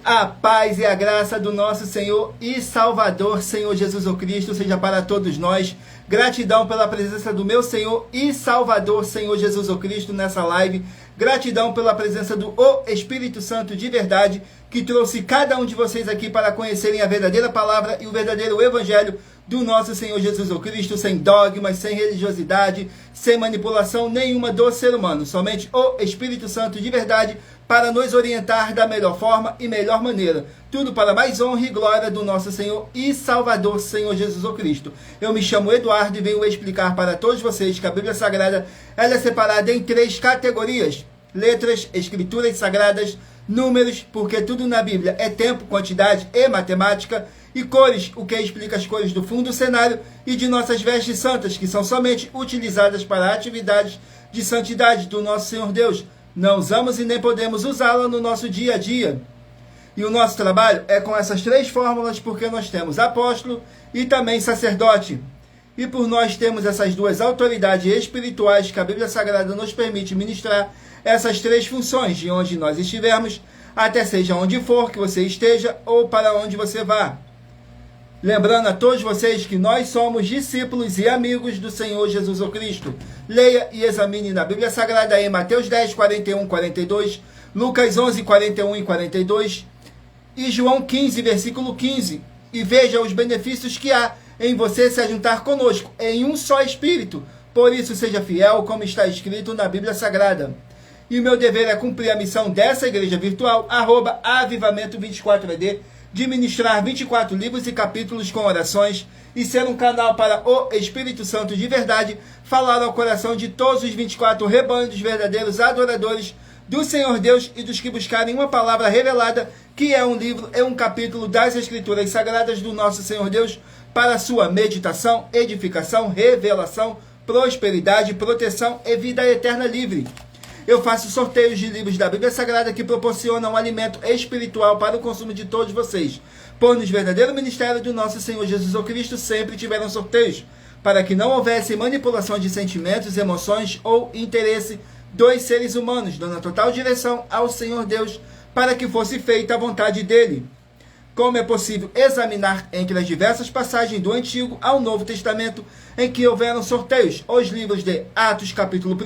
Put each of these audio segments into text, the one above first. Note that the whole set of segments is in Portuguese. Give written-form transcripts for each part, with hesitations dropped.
A paz e a graça do nosso Senhor e Salvador, Senhor Jesus Cristo, seja para todos nós. Gratidão pela presença do meu Senhor e Salvador, Senhor Jesus Cristo, nessa live. Gratidão pela presença do Espírito Santo de verdade, que trouxe cada um de vocês aqui para conhecerem a verdadeira palavra e o verdadeiro evangelho do nosso Senhor Jesus Cristo, sem dogmas, sem religiosidade, sem manipulação nenhuma do ser humano. Somente o Espírito Santo de verdade para nos orientar da melhor forma e melhor maneira. Tudo para mais honra e glória do nosso Senhor e Salvador, Senhor Jesus Cristo. Eu me chamo Eduardo e venho explicar para todos vocês que a Bíblia Sagrada ela é separada em 3 categorias: letras, escrituras sagradas, números, porque tudo na Bíblia é tempo, quantidade e matemática, e cores, o que explica as cores do fundo do cenário, e de nossas vestes santas, que são somente utilizadas para atividades de santidade do nosso Senhor Deus. Não usamos e nem podemos usá-la no nosso dia a dia. E o nosso trabalho é com essas 3 fórmulas, porque nós temos apóstolo e também sacerdote. E por nós temos essas 2 autoridades espirituais que a Bíblia Sagrada nos permite ministrar essas 3 funções de onde nós estivermos, até seja onde for que você esteja ou para onde você vá. Lembrando a todos vocês que nós somos discípulos e amigos do Senhor Jesus Cristo. Leia e examine na Bíblia Sagrada em Mateus 10, 41, 42, Lucas 11, 41 e 42 e João 15, versículo 15. E veja os benefícios que há em você se ajuntar conosco em um só Espírito. Por isso seja fiel, como está escrito na Bíblia Sagrada. E o meu dever é cumprir a missão dessa igreja virtual, @avivamento24ed, de ministrar 24 livros e capítulos com orações e ser um canal para o Espírito Santo de verdade, falar ao coração de todos os 24 rebanhos dos verdadeiros adoradores do Senhor Deus e dos que buscarem uma palavra revelada, que é um livro, é um capítulo das Escrituras Sagradas do nosso Senhor Deus, para sua meditação, edificação, revelação, prosperidade, proteção e vida eterna livre. Eu faço sorteios de livros da Bíblia Sagrada que proporcionam um alimento espiritual para o consumo de todos vocês. Pois no verdadeiro ministério do nosso Senhor Jesus Cristo sempre tiveram sorteios, para que não houvesse manipulação de sentimentos, emoções ou interesse dos seres humanos, dando total direção ao Senhor Deus, para que fosse feita a vontade dele. Como é possível examinar entre as diversas passagens do Antigo ao Novo Testamento em que houveram sorteios, os livros de Atos, capítulo 1,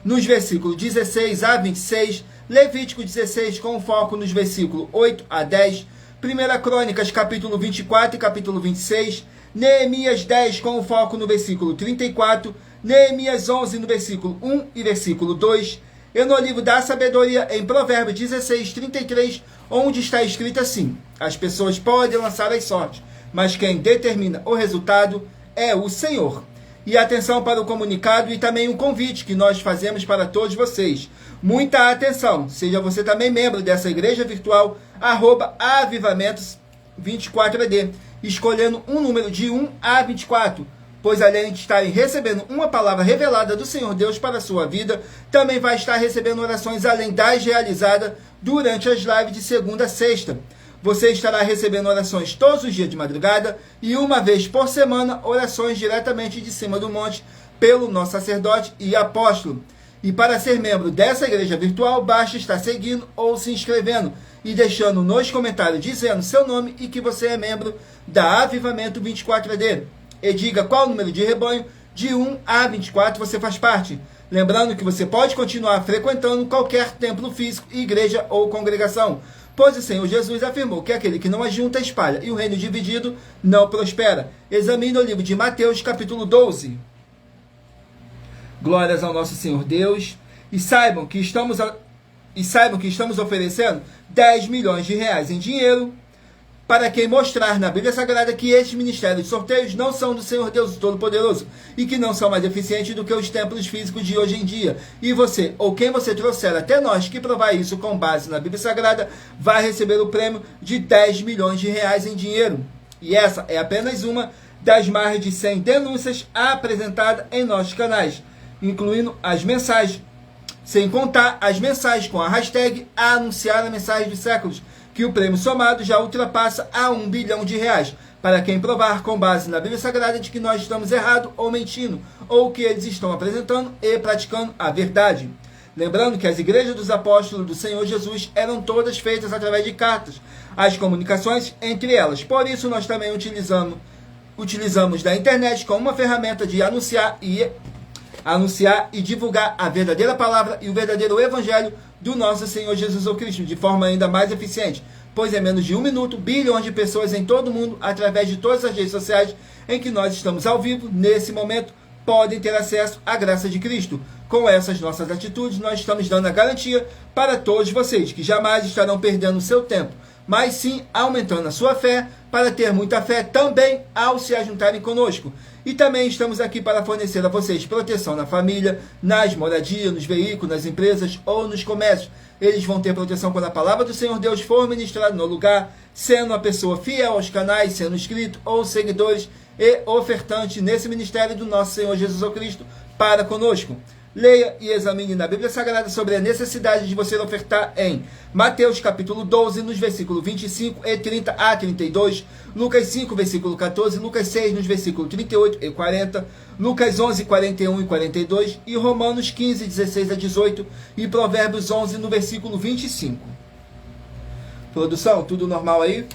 nos versículos 16 a 26, Levítico 16, com foco nos versículos 8 a 10, 1 Crônicas, capítulo 24 e capítulo 26, Neemias 10, com foco no versículo 34, Neemias 11, no versículo 1 e versículo 2, e no livro da sabedoria, em Provérbios 16, 33, onde está escrito assim: as pessoas podem lançar as sortes, mas quem determina o resultado é o Senhor. E atenção para o comunicado e também um convite que nós fazemos para todos vocês. Muita atenção, seja você também membro dessa igreja virtual, @avivamentos24ed, escolhendo um número de 1 a 24, pois além de estarem recebendo uma palavra revelada do Senhor Deus para a sua vida, também vai estar recebendo orações além das realizadas durante as lives de segunda a sexta. Você estará recebendo orações todos os dias de madrugada e uma vez por semana, orações diretamente de cima do monte pelo nosso sacerdote e apóstolo. E para ser membro dessa igreja virtual, basta estar seguindo ou se inscrevendo e deixando nos comentários dizendo seu nome e que você é membro da Avivamento 24ed. E diga qual número de rebanho, de 1 a 24, você faz parte. Lembrando que você pode continuar frequentando qualquer templo físico, igreja ou congregação, pois o Senhor Jesus afirmou que aquele que não ajunta espalha, e o reino dividido não prospera. Examine o livro de Mateus, capítulo 12. Glórias ao nosso Senhor Deus. E saibam que estamos oferecendo 10 milhões de reais em dinheiro para quem mostrar na Bíblia Sagrada que estes ministérios de sorteios não são do Senhor Deus Todo-Poderoso e que não são mais eficientes do que os templos físicos de hoje em dia. E você, ou quem você trouxer até nós que provar isso com base na Bíblia Sagrada, vai receber o prêmio de 10 milhões de reais em dinheiro. E essa é apenas uma das mais de 100 denúncias apresentadas em nossos canais, incluindo as mensagens, sem contar as mensagens com a hashtag Anunciar a Mensagem dos Séculos, que o prêmio somado já ultrapassa a 1 bilhão de reais, para quem provar com base na Bíblia Sagrada de que nós estamos errados ou mentindo, ou que eles estão apresentando e praticando a verdade. Lembrando que as igrejas dos apóstolos do Senhor Jesus eram todas feitas através de cartas, as comunicações entre elas. Por isso nós também utilizamos da internet como uma ferramenta de anunciar e divulgar a verdadeira palavra e o verdadeiro evangelho do nosso Senhor Jesus Cristo, de forma ainda mais eficiente, pois em menos de 1 minuto, bilhões de pessoas em todo o mundo, através de todas as redes sociais em que nós estamos ao vivo, nesse momento, podem ter acesso à graça de Cristo. Com essas nossas atitudes, nós estamos dando a garantia para todos vocês, que jamais estarão perdendo o seu tempo, mas sim aumentando a sua fé, para ter muita fé também ao se ajuntarem conosco. E também estamos aqui para fornecer a vocês proteção na família, nas moradias, nos veículos, nas empresas ou nos comércios. Eles vão ter proteção quando a palavra do Senhor Deus for ministrada no lugar, sendo uma pessoa fiel aos canais, sendo inscrito ou seguidores e ofertante nesse ministério do nosso Senhor Jesus Cristo para conosco. Leia e examine na Bíblia Sagrada sobre a necessidade de você ofertar em Mateus capítulo 12, nos versículos 25 e 30 a 32, Lucas 5, versículo 14, Lucas 6, nos versículos 38 e 40, Lucas 11, 41 e 42, e Romanos 15, 16 a 18, e Provérbios 11, no versículo 25. Produção, tudo normal aí?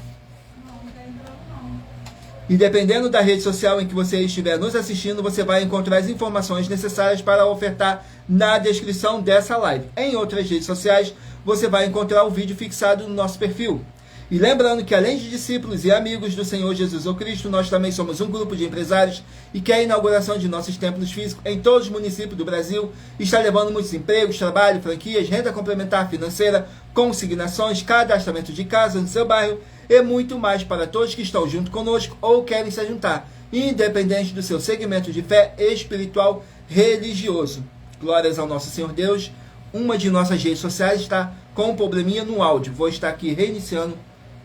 E dependendo da rede social em que você estiver nos assistindo, você vai encontrar as informações necessárias para ofertar na descrição dessa live. Em outras redes sociais, você vai encontrar o vídeo fixado no nosso perfil. E lembrando que além de discípulos e amigos do Senhor Jesus Cristo, nós também somos um grupo de empresários e que a inauguração de nossos templos físicos em todos os municípios do Brasil está levando muitos empregos, trabalho, franquias, renda complementar financeira, consignações, cadastramento de casa no seu bairro, e muito mais para todos que estão junto conosco ou querem se juntar, independente do seu segmento de fé espiritual religioso. Glórias ao nosso Senhor Deus. Uma de nossas redes sociais está com um probleminha no áudio. Vou estar aqui reiniciando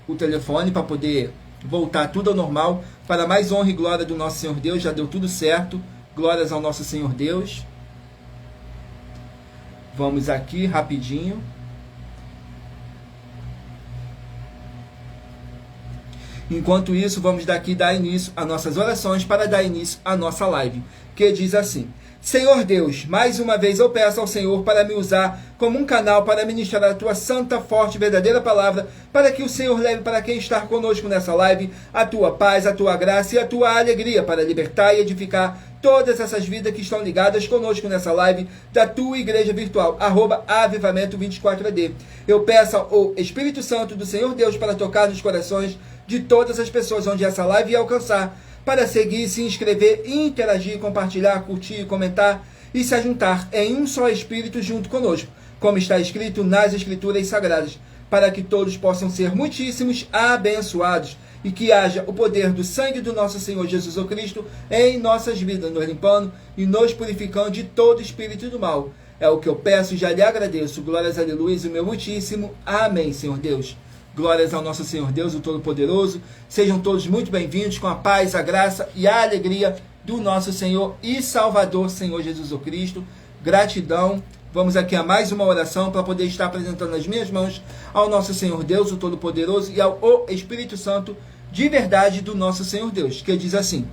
o telefone para poder voltar tudo ao normal. Para mais honra e glória do nosso Senhor Deus, já deu tudo certo. Glórias ao nosso Senhor Deus. Vamos aqui rapidinho. Enquanto isso, vamos daqui dar início às nossas orações para dar início à nossa live, que diz assim: Senhor Deus, mais uma vez eu peço ao Senhor para me usar como um canal para ministrar a Tua santa, forte e verdadeira palavra, para que o Senhor leve para quem está conosco nessa live a Tua paz, a Tua graça e a Tua alegria, para libertar e edificar todas essas vidas que estão ligadas conosco nessa live da Tua Igreja Virtual, @Avivamento 24AD. Eu peço ao Espírito Santo do Senhor Deus para tocar nos corações de todas as pessoas onde essa live ia alcançar, para seguir, se inscrever, interagir, compartilhar, curtir, comentar e se ajuntar em um só Espírito junto conosco, como está escrito nas Escrituras Sagradas, para que todos possam ser muitíssimos abençoados e que haja o poder do sangue do nosso Senhor Jesus Cristo em nossas vidas, nos limpando e nos purificando de todo espírito do mal. É o que eu peço e já lhe agradeço. Glórias, aleluia, e o meu muitíssimo amém, Senhor Deus. Glórias ao nosso Senhor Deus, o Todo-Poderoso. Sejam todos muito bem-vindos com a paz, a graça e a alegria do nosso Senhor e Salvador, Senhor Jesus Cristo. Gratidão. Vamos aqui a mais uma oração para poder estar apresentando nas minhas mãos ao nosso Senhor Deus, o Todo-Poderoso, e ao Espírito Santo de verdade do nosso Senhor Deus, que diz assim: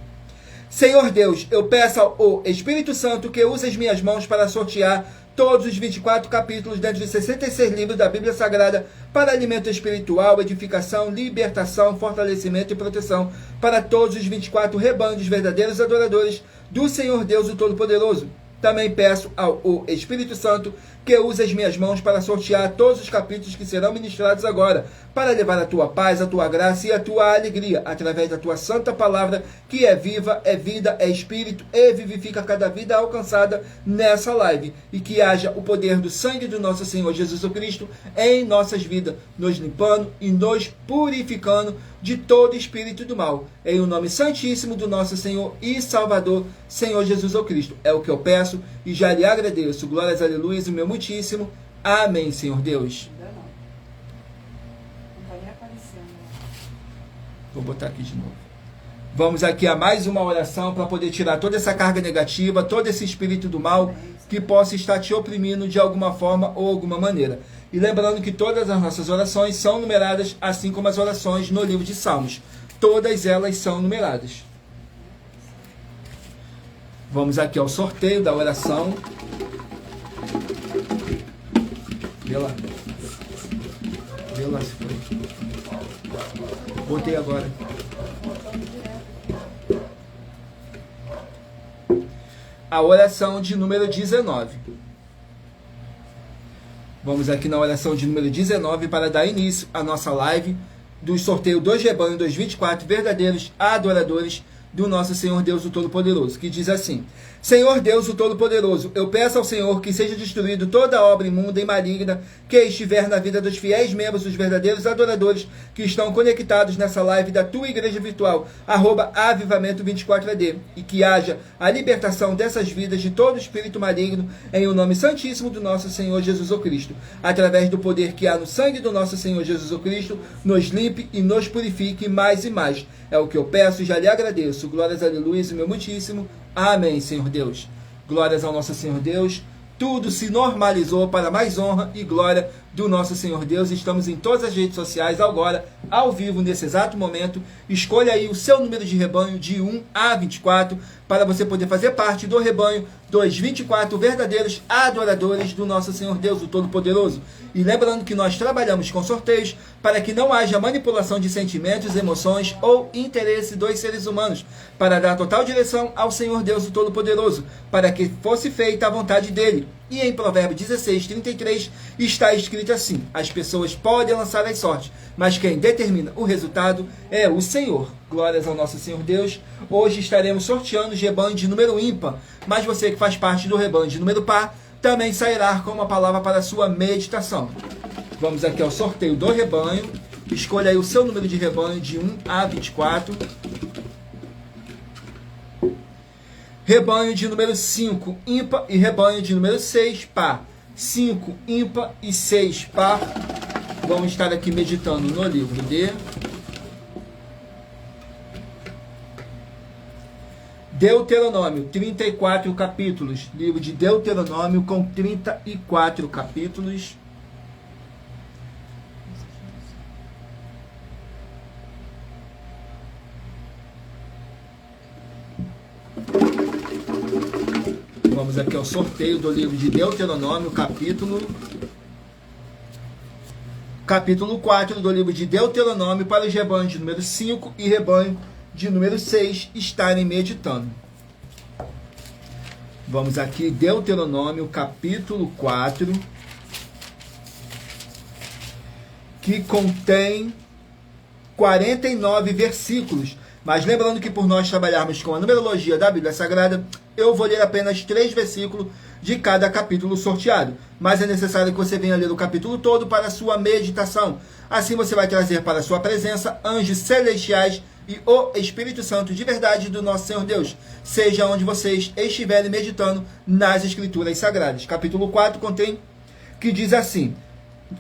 Senhor Deus, eu peço ao Espírito Santo que use as minhas mãos para sortear todos os 24 capítulos dentro de 66 livros da Bíblia Sagrada para alimento espiritual, edificação, libertação, fortalecimento e proteção para todos os 24 rebanhos verdadeiros adoradores do Senhor Deus, o Todo-Poderoso. Também peço ao Espírito Santo que use as minhas mãos para sortear todos os capítulos que serão ministrados agora, para levar a tua paz, a tua graça e a tua alegria, através da tua santa palavra, que é viva, é vida, é espírito e vivifica cada vida alcançada nessa live. E que haja o poder do sangue do nosso Senhor Jesus Cristo em nossas vidas, nos limpando e nos purificando de todo espírito do mal. Em o nome santíssimo do nosso Senhor e Salvador, Senhor Jesus Cristo. É o que eu peço e já lhe agradeço. Glórias, aleluia, o meu muitíssimo. Amém, Senhor Deus. Ainda não. Não vai nem aparecendo. Vou botar aqui de novo. Vamos aqui a mais uma oração para poder tirar toda essa carga negativa, todo esse espírito do mal que possa estar te oprimindo de alguma forma ou alguma maneira. E lembrando que todas as nossas orações são numeradas, assim como as orações no livro de Salmos. Todas elas são numeradas. Vamos aqui ao sorteio da oração. Vê lá. Vê lá se foi. Botei agora. A oração de número 19. Vamos aqui na oração de número 19 para dar início à nossa live do sorteio dos rebanhos dos 24 verdadeiros adoradores do nosso Senhor Deus o Todo-Poderoso, que diz assim: Senhor Deus o Todo-Poderoso, eu peço ao Senhor que seja destruído toda obra imunda e maligna que estiver na vida dos fiéis membros dos verdadeiros adoradores que estão conectados nessa live da tua igreja virtual, @avivamento24AD, e que haja a libertação dessas vidas de todo espírito maligno em o nome santíssimo do nosso Senhor Jesus o Cristo, através do poder que há no sangue do nosso Senhor Jesus o Cristo, nos limpe e nos purifique mais e mais. É o que eu peço e já lhe agradeço. Glórias, aleluia, e meu muitíssimo. Amém, Senhor Deus. Glórias ao nosso Senhor Deus. Tudo se normalizou para mais honra e glória do nosso Senhor Deus. Estamos em todas as redes sociais agora, ao vivo, nesse exato momento. Escolha aí o seu número de rebanho de 1 a 24 para você poder fazer parte do rebanho dos 24 verdadeiros adoradores do nosso Senhor Deus, o Todo-Poderoso. E lembrando que nós trabalhamos com sorteios para que não haja manipulação de sentimentos, emoções ou interesse dos seres humanos, para dar total direção ao Senhor Deus, o Todo-Poderoso, para que fosse feita a vontade dele. E em Provérbios 16:33 está escrito assim: as pessoas podem lançar as sortes, mas quem determina o resultado é o Senhor. Glórias ao nosso Senhor Deus. Hoje estaremos sorteando os rebanhos de número ímpar, mas você que faz parte do rebanho de número par também sairá com uma palavra para a sua meditação. Vamos aqui ao sorteio do rebanho. Escolha aí o seu número de rebanho de 1 a 24. Rebanho de número 5, ímpar, e rebanho de número 6, par. 5, ímpar e 6, par. Vamos estar aqui meditando no livro de Deuteronômio, 34 capítulos. Livro de Deuteronômio com 34 capítulos. Vamos aqui ao sorteio do livro de Deuteronômio, capítulo 4 do livro de Deuteronômio, para os rebanhos de número 5 e rebanho de número 6 estarem meditando. Vamos aqui, Deuteronômio, capítulo 4, que contém 49 versículos. Mas lembrando que por nós trabalharmos com a numerologia da Bíblia Sagrada, eu vou ler apenas 3 versículos de cada capítulo sorteado. Mas é necessário que você venha ler o capítulo todo para a sua meditação. Assim você vai trazer para a sua presença anjos celestiais e o Espírito Santo de verdade do nosso Senhor Deus, seja onde vocês estiverem meditando nas Escrituras Sagradas. Capítulo 4 contém, que diz assim,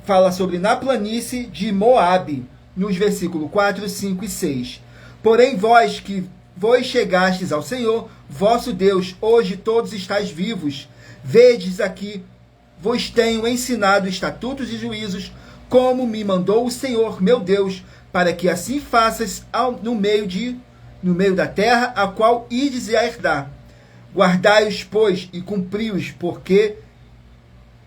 fala sobre na planície de Moabe, nos versículos 4, 5 e 6. Porém vós que vos chegastes ao Senhor, vosso Deus, hoje todos estáis vivos. Vedes aqui, vos tenho ensinado estatutos e juízos, como me mandou o Senhor, meu Deus, para que assim faças no meio da terra, a qual ides a herdar. Guardai-os, pois, e cumpri-os, porque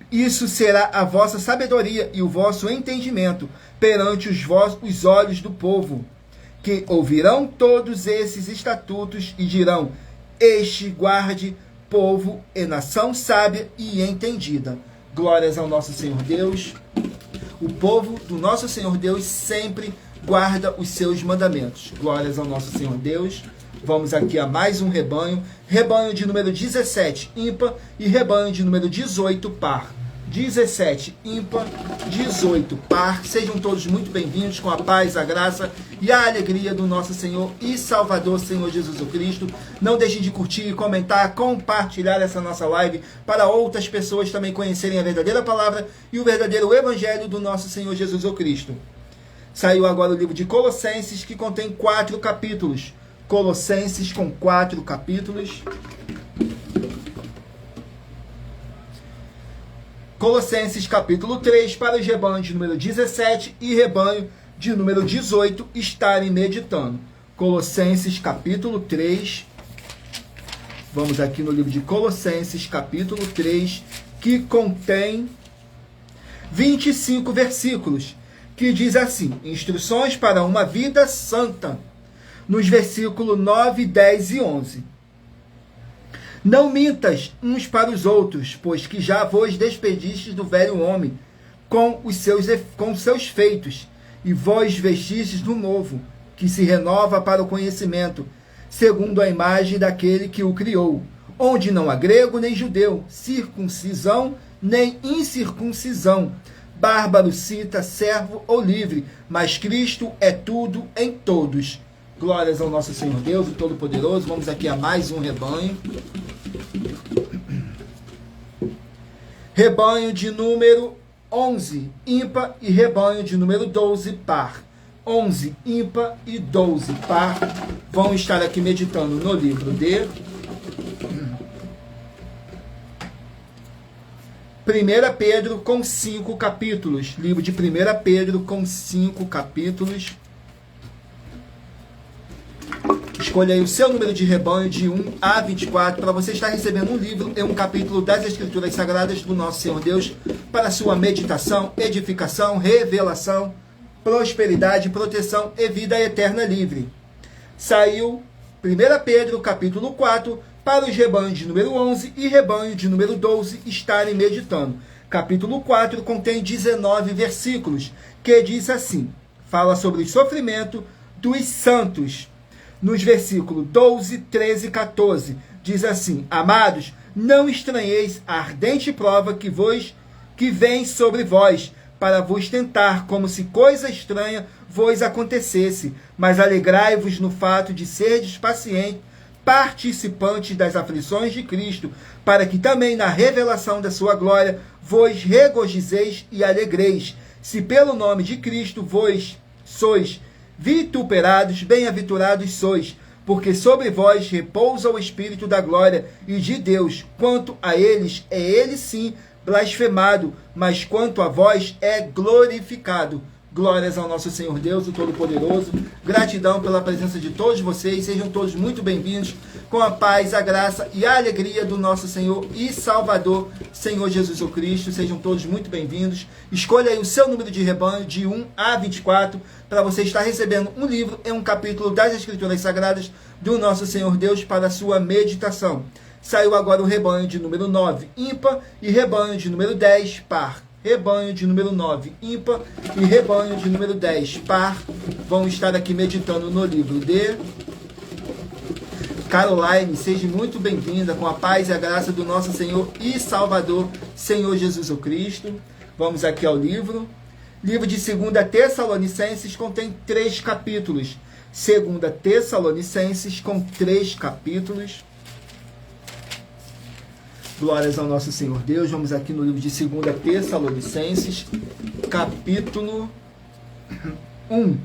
isso será a vossa sabedoria e o vosso entendimento perante os olhos do povo, que ouvirão todos esses estatutos e dirão: este guarde, povo e nação sábia e entendida. Glórias ao nosso Senhor Deus. O povo do nosso Senhor Deus sempre guarda os seus mandamentos. Glórias ao nosso Senhor Deus. Vamos aqui a mais um rebanho. Rebanho de número 17, ímpar, e rebanho de número 18, par. 17, ímpar, 18, par. Sejam todos muito bem-vindos, com a paz, a graça e a alegria do nosso Senhor e Salvador, Senhor Jesus Cristo. Não deixem de curtir, comentar, compartilhar essa nossa live para outras pessoas também conhecerem a verdadeira palavra e o verdadeiro evangelho do nosso Senhor Jesus Cristo. Saiu agora o livro de Colossenses, que contém 4 capítulos. Colossenses com 4 capítulos. Colossenses capítulo 3, para os rebanhos de número 17 e rebanho de número 18 estarem meditando. Colossenses capítulo 3. Vamos aqui no livro de Colossenses capítulo 3, que contém 25 versículos, que diz assim: instruções para uma vida santa, nos versículos 9, 10 e 11. Não mintas uns para os outros, pois que já vos despedistes do velho homem com os seus feitos, e vós vestistes do novo, que se renova para o conhecimento, segundo a imagem daquele que o criou, onde não há grego nem judeu, circuncisão nem incircuncisão, bárbaro, cita, servo ou livre, mas Cristo é tudo em todos. Glórias ao nosso Senhor Deus, o Todo-Poderoso. Vamos aqui a mais um rebanho. Rebanho de número 11, ímpar, e rebanho de número 12, par. 11, ímpar, e 12, par. Vão estar aqui meditando no livro de 1 Pedro com 5 capítulos. Livro de 1 Pedro com 5 capítulos. Escolha aí o seu número de rebanho de 1 a 24 para você estar recebendo um livro e um capítulo das Escrituras Sagradas do nosso Senhor Deus para sua meditação, edificação, revelação, prosperidade, proteção e vida eterna livre. Saiu 1 Pedro capítulo 4 para os rebanhos de número 11 e rebanho de número 12 estarem meditando. Capítulo 4 contém 19 versículos, que diz assim, fala sobre o sofrimento dos santos. Nos versículos 12, 13 e 14, diz assim: amados, não estranheis a ardente prova que vem sobre vós, para vos tentar, como se coisa estranha vos acontecesse, mas alegrai-vos no fato de serdes pacientes, participantes das aflições de Cristo, para que também na revelação da sua glória vos regozijeis e alegreis, se pelo nome de Cristo vos sois vituperados, bem-aventurados sois, porque sobre vós repousa o Espírito da glória e de Deus. Quanto a eles, é ele sim blasfemado, mas quanto a vós é glorificado. Glórias ao nosso Senhor Deus, o Todo-Poderoso. Gratidão pela presença de todos vocês. Sejam todos muito bem-vindos, com a paz, a graça e a alegria do nosso Senhor e Salvador, Senhor Jesus o Cristo. Sejam todos muito bem-vindos. Escolha aí o seu número de rebanho de 1 a 24 para você estar recebendo um livro e um capítulo das Escrituras Sagradas do nosso Senhor Deus para a sua meditação. Saiu agora o rebanho de número 9, ímpar, e rebanho de número 10, par. Rebanho de número 9, ímpar, e rebanho de número 10, par. Vão estar aqui meditando no livro de Caroline. Seja muito bem-vinda, com a paz e a graça do nosso Senhor e Salvador, Senhor Jesus o Cristo. Vamos aqui ao livro. Livro de 2 Tessalonicenses contém 3 capítulos. 2 Tessalonicenses com 3 capítulos. Glórias ao nosso Senhor Deus. Vamos aqui no livro de 2 Tessalonicenses, capítulo 1.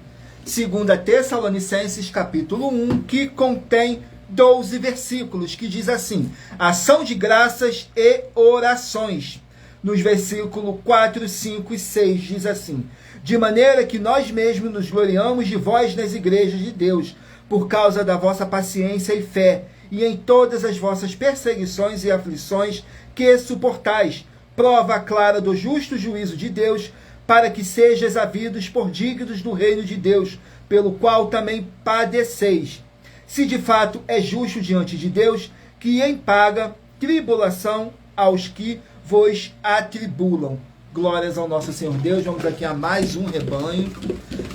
2 Tessalonicenses, capítulo 1, que contém 12 versículos, que diz assim: ação de graças e orações. Nos versículos 4, 5 e 6 diz assim: de maneira que nós mesmos nos gloriamos de vós nas igrejas de Deus, por causa da vossa paciência e fé, e em todas as vossas perseguições e aflições que suportais, prova clara do justo juízo de Deus, para que sejais havidos por dignos do reino de Deus, pelo qual também padeceis. Se de fato é justo diante de Deus, que em paga tribulação aos que vos atribulam. Glórias ao nosso Senhor Deus. Vamos aqui a mais um rebanho.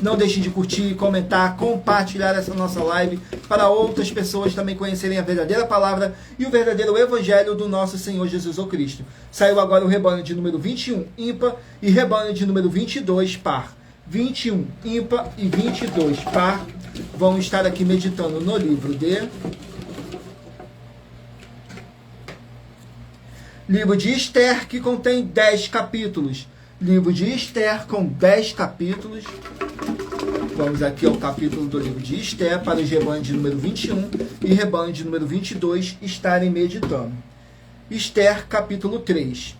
Não deixem de curtir, comentar, compartilhar essa nossa live para outras pessoas também conhecerem a verdadeira palavra e o verdadeiro evangelho do nosso Senhor Jesus o Cristo. Saiu agora o rebanho de número 21, ímpar, e rebanho de número 22, par. 21, ímpar, e 22, par. Vão estar aqui meditando no livro de livro de Esther, que contém 10 capítulos. Livro de Esther com 10 capítulos. Vamos aqui ao capítulo do livro de Esther, para os rebanhos de número 21 e rebanho de número 22 estarem meditando. Esther, capítulo 3.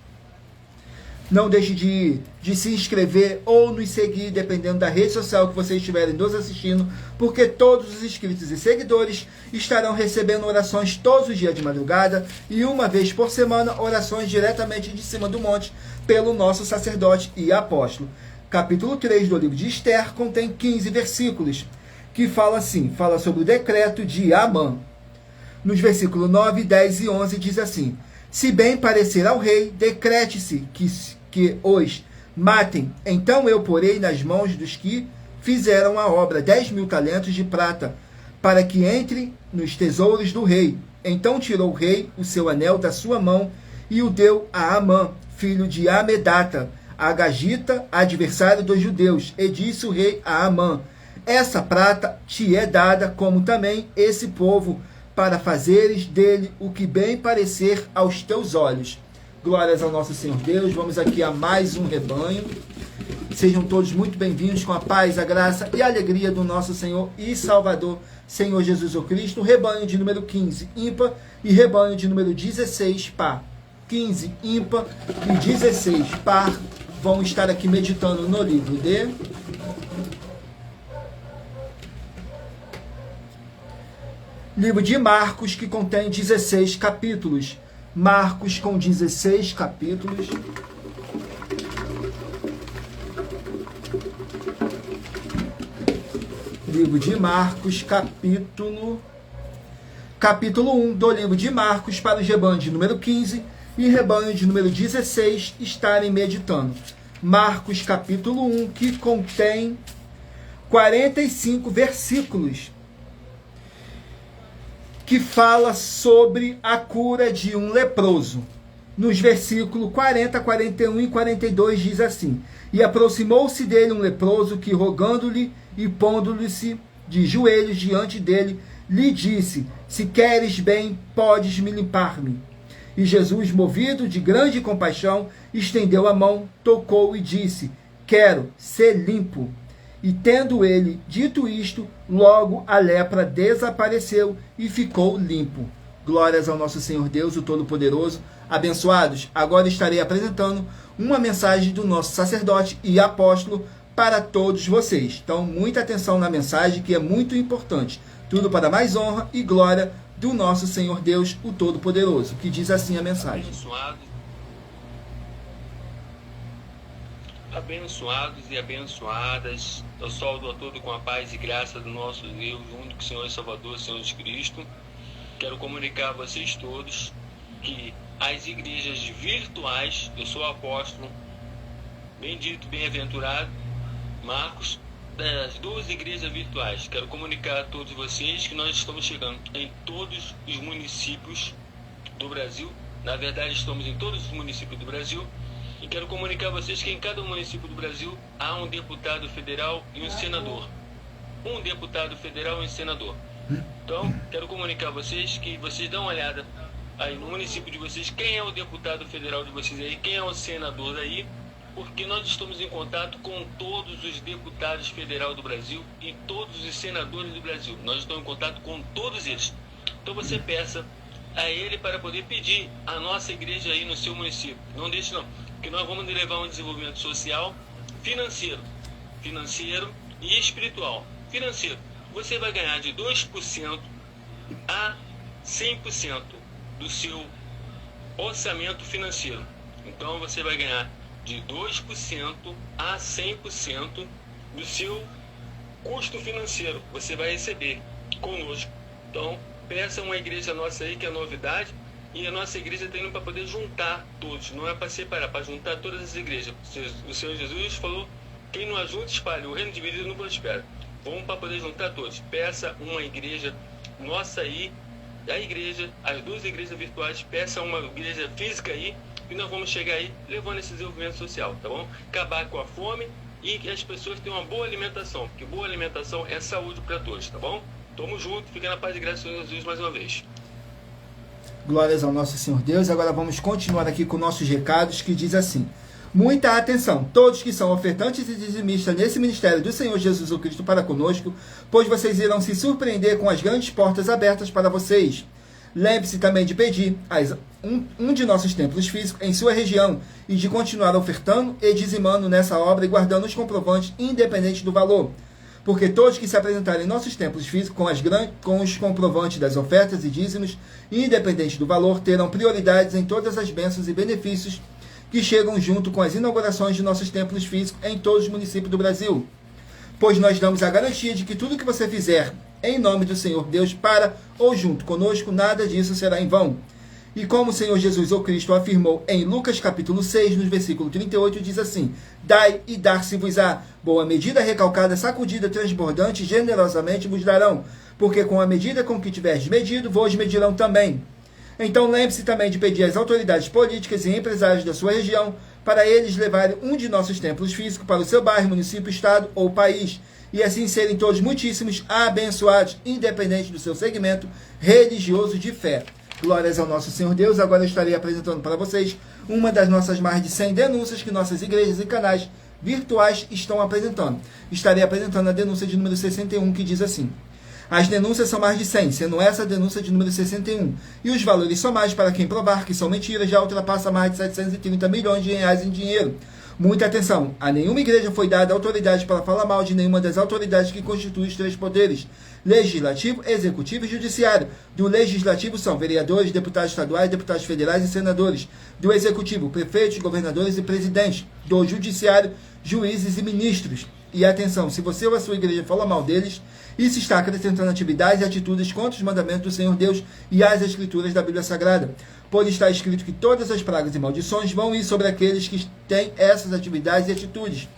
Não deixe de se inscrever ou nos seguir, dependendo da rede social que vocês estiverem nos assistindo, porque todos os inscritos e seguidores estarão recebendo orações todos os dias de madrugada e uma vez por semana, orações diretamente de cima do monte pelo nosso sacerdote e apóstolo. Capítulo 3 do livro de Esther contém 15 versículos, que fala sobre o decreto de Amã. Nos versículos 9, 10 e 11 diz assim: se bem parecer ao rei, decrete-se que os matem. Então eu porei nas mãos dos que fizeram a obra 10.000 talentos de prata, para que entre nos tesouros do rei. Então tirou o rei o seu anel da sua mão e o deu a Amã, filho de Amedata, agagita, adversário dos judeus. E disse o rei a Amã: essa prata te é dada, como também esse povo, para fazeres dele o que bem parecer aos teus olhos. Glórias ao nosso Senhor Deus. Vamos aqui a mais um rebanho. Sejam todos muito bem-vindos com a paz, a graça e a alegria do nosso Senhor e Salvador, Senhor Jesus o Cristo. Rebanho de número 15, ímpar, e rebanho de número 16, par. 15, ímpar e 16, par. Vão estar aqui meditando no livro de Marcos, que contém 16 capítulos. Marcos com 16 capítulos. Livro de Marcos, capítulo 1 do livro de Marcos, para o rebanho de número 15 e rebanho de número 16 estarem meditando. Marcos, capítulo 1, que contém 45 versículos, que fala sobre a cura de um leproso. Nos versículos 40, 41 e 42 diz assim: e aproximou-se dele um leproso que, rogando-lhe e pondo-lhe-se de joelhos diante dele, lhe disse: se queres bem, podes me limpar-me. E Jesus, movido de grande compaixão, estendeu a mão, tocou e disse: quero ser limpo. E tendo ele dito isto, logo a lepra desapareceu e ficou limpo. Glórias ao nosso Senhor Deus, o Todo-Poderoso. Abençoados, agora estarei apresentando uma mensagem do nosso sacerdote e apóstolo para todos vocês. Então, muita atenção na mensagem, que é muito importante. Tudo para mais honra e glória do nosso Senhor Deus, o Todo-Poderoso, que diz assim a mensagem. Abençoados e abençoadas, eu saúdo a todos com a paz e graça do nosso Deus, único Senhor e Salvador, Senhor Jesus Cristo. Quero comunicar a vocês todos que as igrejas virtuais, eu sou apóstolo, bendito, bem-aventurado, Marcos, das 2 igrejas virtuais. Quero comunicar a todos vocês que nós estamos chegando em todos os municípios do Brasil. Na verdade, estamos em todos os municípios do Brasil. E quero comunicar a vocês que em cada município do Brasil há um deputado federal e um senador. Um deputado federal e um senador. Então, quero comunicar a vocês que vocês dão uma olhada aí no município de vocês, quem é o deputado federal de vocês aí, quem é o senador daí, porque nós estamos em contato com todos os deputados federais do Brasil e todos os senadores do Brasil. Nós estamos em contato com todos eles. Então você peça a ele para poder pedir a nossa igreja aí no seu município. Não deixe não, porque nós vamos levar um desenvolvimento social, financeiro e espiritual. Financeiro, você vai ganhar de 2% a 100% do seu orçamento financeiro. Então você vai ganhar de 2% a 100% do seu custo financeiro. Você vai receber conosco. Então, peça uma igreja nossa aí, que é novidade, e a nossa igreja está indo para poder juntar todos, não é para separar, para juntar todas as igrejas. O Senhor Jesus falou: quem não ajunta, espalha, o reino dividido não prospera. Vamos para poder juntar todos. Peça uma igreja nossa aí, a igreja, as 2 igrejas virtuais, peça uma igreja física aí, e nós vamos chegar aí levando esse desenvolvimento social, tá bom? Acabar com a fome e que as pessoas tenham uma boa alimentação, porque boa alimentação é saúde para todos, tá bom? Tamo junto, fica na paz e graça do Senhor Jesus mais uma vez. Glórias ao nosso Senhor Deus. Agora vamos continuar aqui com nossos recados, que diz assim: muita atenção, todos que são ofertantes e dizimistas nesse ministério do Senhor Jesus o Cristo para conosco, pois vocês irão se surpreender com as grandes portas abertas para vocês. Lembre-se também de pedir um de nossos templos físicos em sua região e de continuar ofertando e dizimando nessa obra e guardando os comprovantes independente do valor. Porque todos que se apresentarem em nossos templos físicos com os comprovantes das ofertas e dízimos, independente do valor, terão prioridades em todas as bênçãos e benefícios que chegam junto com as inaugurações de nossos templos físicos em todos os municípios do Brasil. Pois nós damos a garantia de que tudo que você fizer em nome do Senhor Deus para ou junto conosco, nada disso será em vão. E como o Senhor Jesus ou Cristo afirmou em Lucas capítulo 6, no versículo 38, diz assim: Dai e dar-se-vos-á, boa medida, recalcada, sacudida, transbordante, generosamente vos darão, porque com a medida com que tiverdes medido, vos medirão também. Então lembre-se também de pedir às autoridades políticas e empresários da sua região para eles levarem um de nossos templos físicos para o seu bairro, município, estado ou país, e assim serem todos muitíssimos abençoados, independente do seu segmento religioso de fé. Glórias ao nosso Senhor Deus. Agora eu estarei apresentando para vocês uma das nossas mais de 100 denúncias que nossas igrejas e canais virtuais estão apresentando. Estarei apresentando a denúncia de número 61, que diz assim: as denúncias são mais de 100, sendo essa a denúncia de número 61. E os valores somados para quem provar que são mentiras já ultrapassa mais de 730 milhões de reais em dinheiro. Muita atenção, a nenhuma igreja foi dada autoridade para falar mal de nenhuma das autoridades que constituem os três poderes: legislativo, executivo e judiciário. Do legislativo são vereadores, deputados estaduais, deputados federais e senadores. Do executivo, prefeitos, governadores e presidentes. Do judiciário, juízes e ministros. E atenção, se você ou a sua igreja fala mal deles, isso está acrescentando atividades e atitudes contra os mandamentos do Senhor Deus e as escrituras da Bíblia Sagrada. Pois está escrito que todas as pragas e maldições vão ir sobre aqueles que têm essas atividades e atitudes.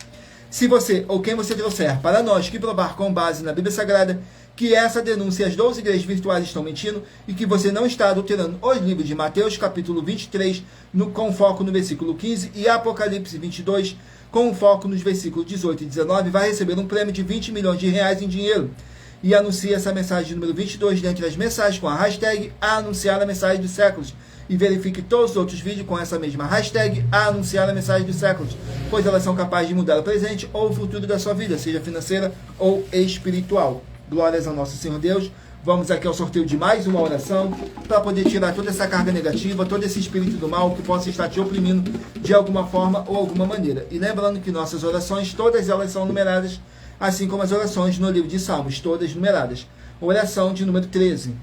Se você ou quem você trouxer para nós que provar com base na Bíblia Sagrada que essa denúncia e as 12 igrejas virtuais estão mentindo e que você não está adulterando os livros de Mateus capítulo 23 com foco no versículo 15 e Apocalipse 22 com foco nos versículos 18 e 19, vai receber um prêmio de 20 milhões de reais em dinheiro. E anuncie essa mensagem número 22 dentre as mensagens com a hashtag Anunciar a Mensagem dos Séculos. E verifique todos os outros vídeos com essa mesma hashtag Anunciar a Mensagem dos Séculos, pois elas são capazes de mudar o presente ou o futuro da sua vida, seja financeira ou espiritual. Glórias ao nosso Senhor Deus. Vamos aqui ao sorteio de mais uma oração para poder tirar toda essa carga negativa, todo esse espírito do mal que possa estar te oprimindo de alguma forma ou alguma maneira. E lembrando que nossas orações, todas elas são numeradas, assim como as orações no livro de Salmos, todas numeradas. Oração de número 13.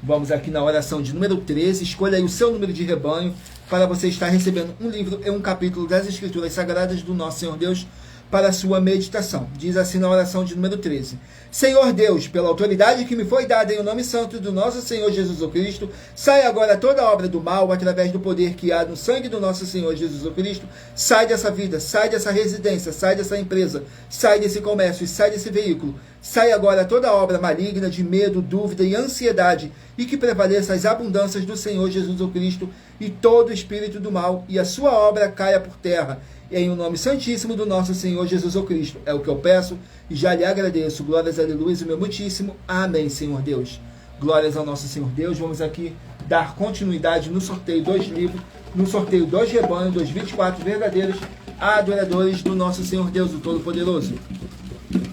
Vamos aqui na oração de número 13, escolha aí o seu número de rebanho para você estar recebendo um livro e um capítulo das Escrituras Sagradas do nosso Senhor Deus para a sua meditação. Diz assim na oração de número 13: Senhor Deus, pela autoridade que me foi dada em o nome santo do nosso Senhor Jesus o Cristo, sai agora toda obra do mal através do poder que há no sangue do nosso Senhor Jesus o Cristo. Sai dessa vida, sai dessa residência, sai dessa empresa, sai desse comércio e sai desse veículo. Sai agora toda obra maligna de medo, dúvida e ansiedade, e que prevaleça as abundâncias do Senhor Jesus o Cristo e todo espírito do mal, e a sua obra caia por terra. Em o nome santíssimo do nosso Senhor Jesus o Cristo. É o que eu peço e já lhe agradeço. Glórias, aleluia, o meu muitíssimo. Amém, Senhor Deus. Glórias ao nosso Senhor Deus. Vamos aqui dar continuidade no sorteio dos livros, no sorteio dos rebanhos, dos 24 verdadeiros adoradores do nosso Senhor Deus, o Todo-Poderoso.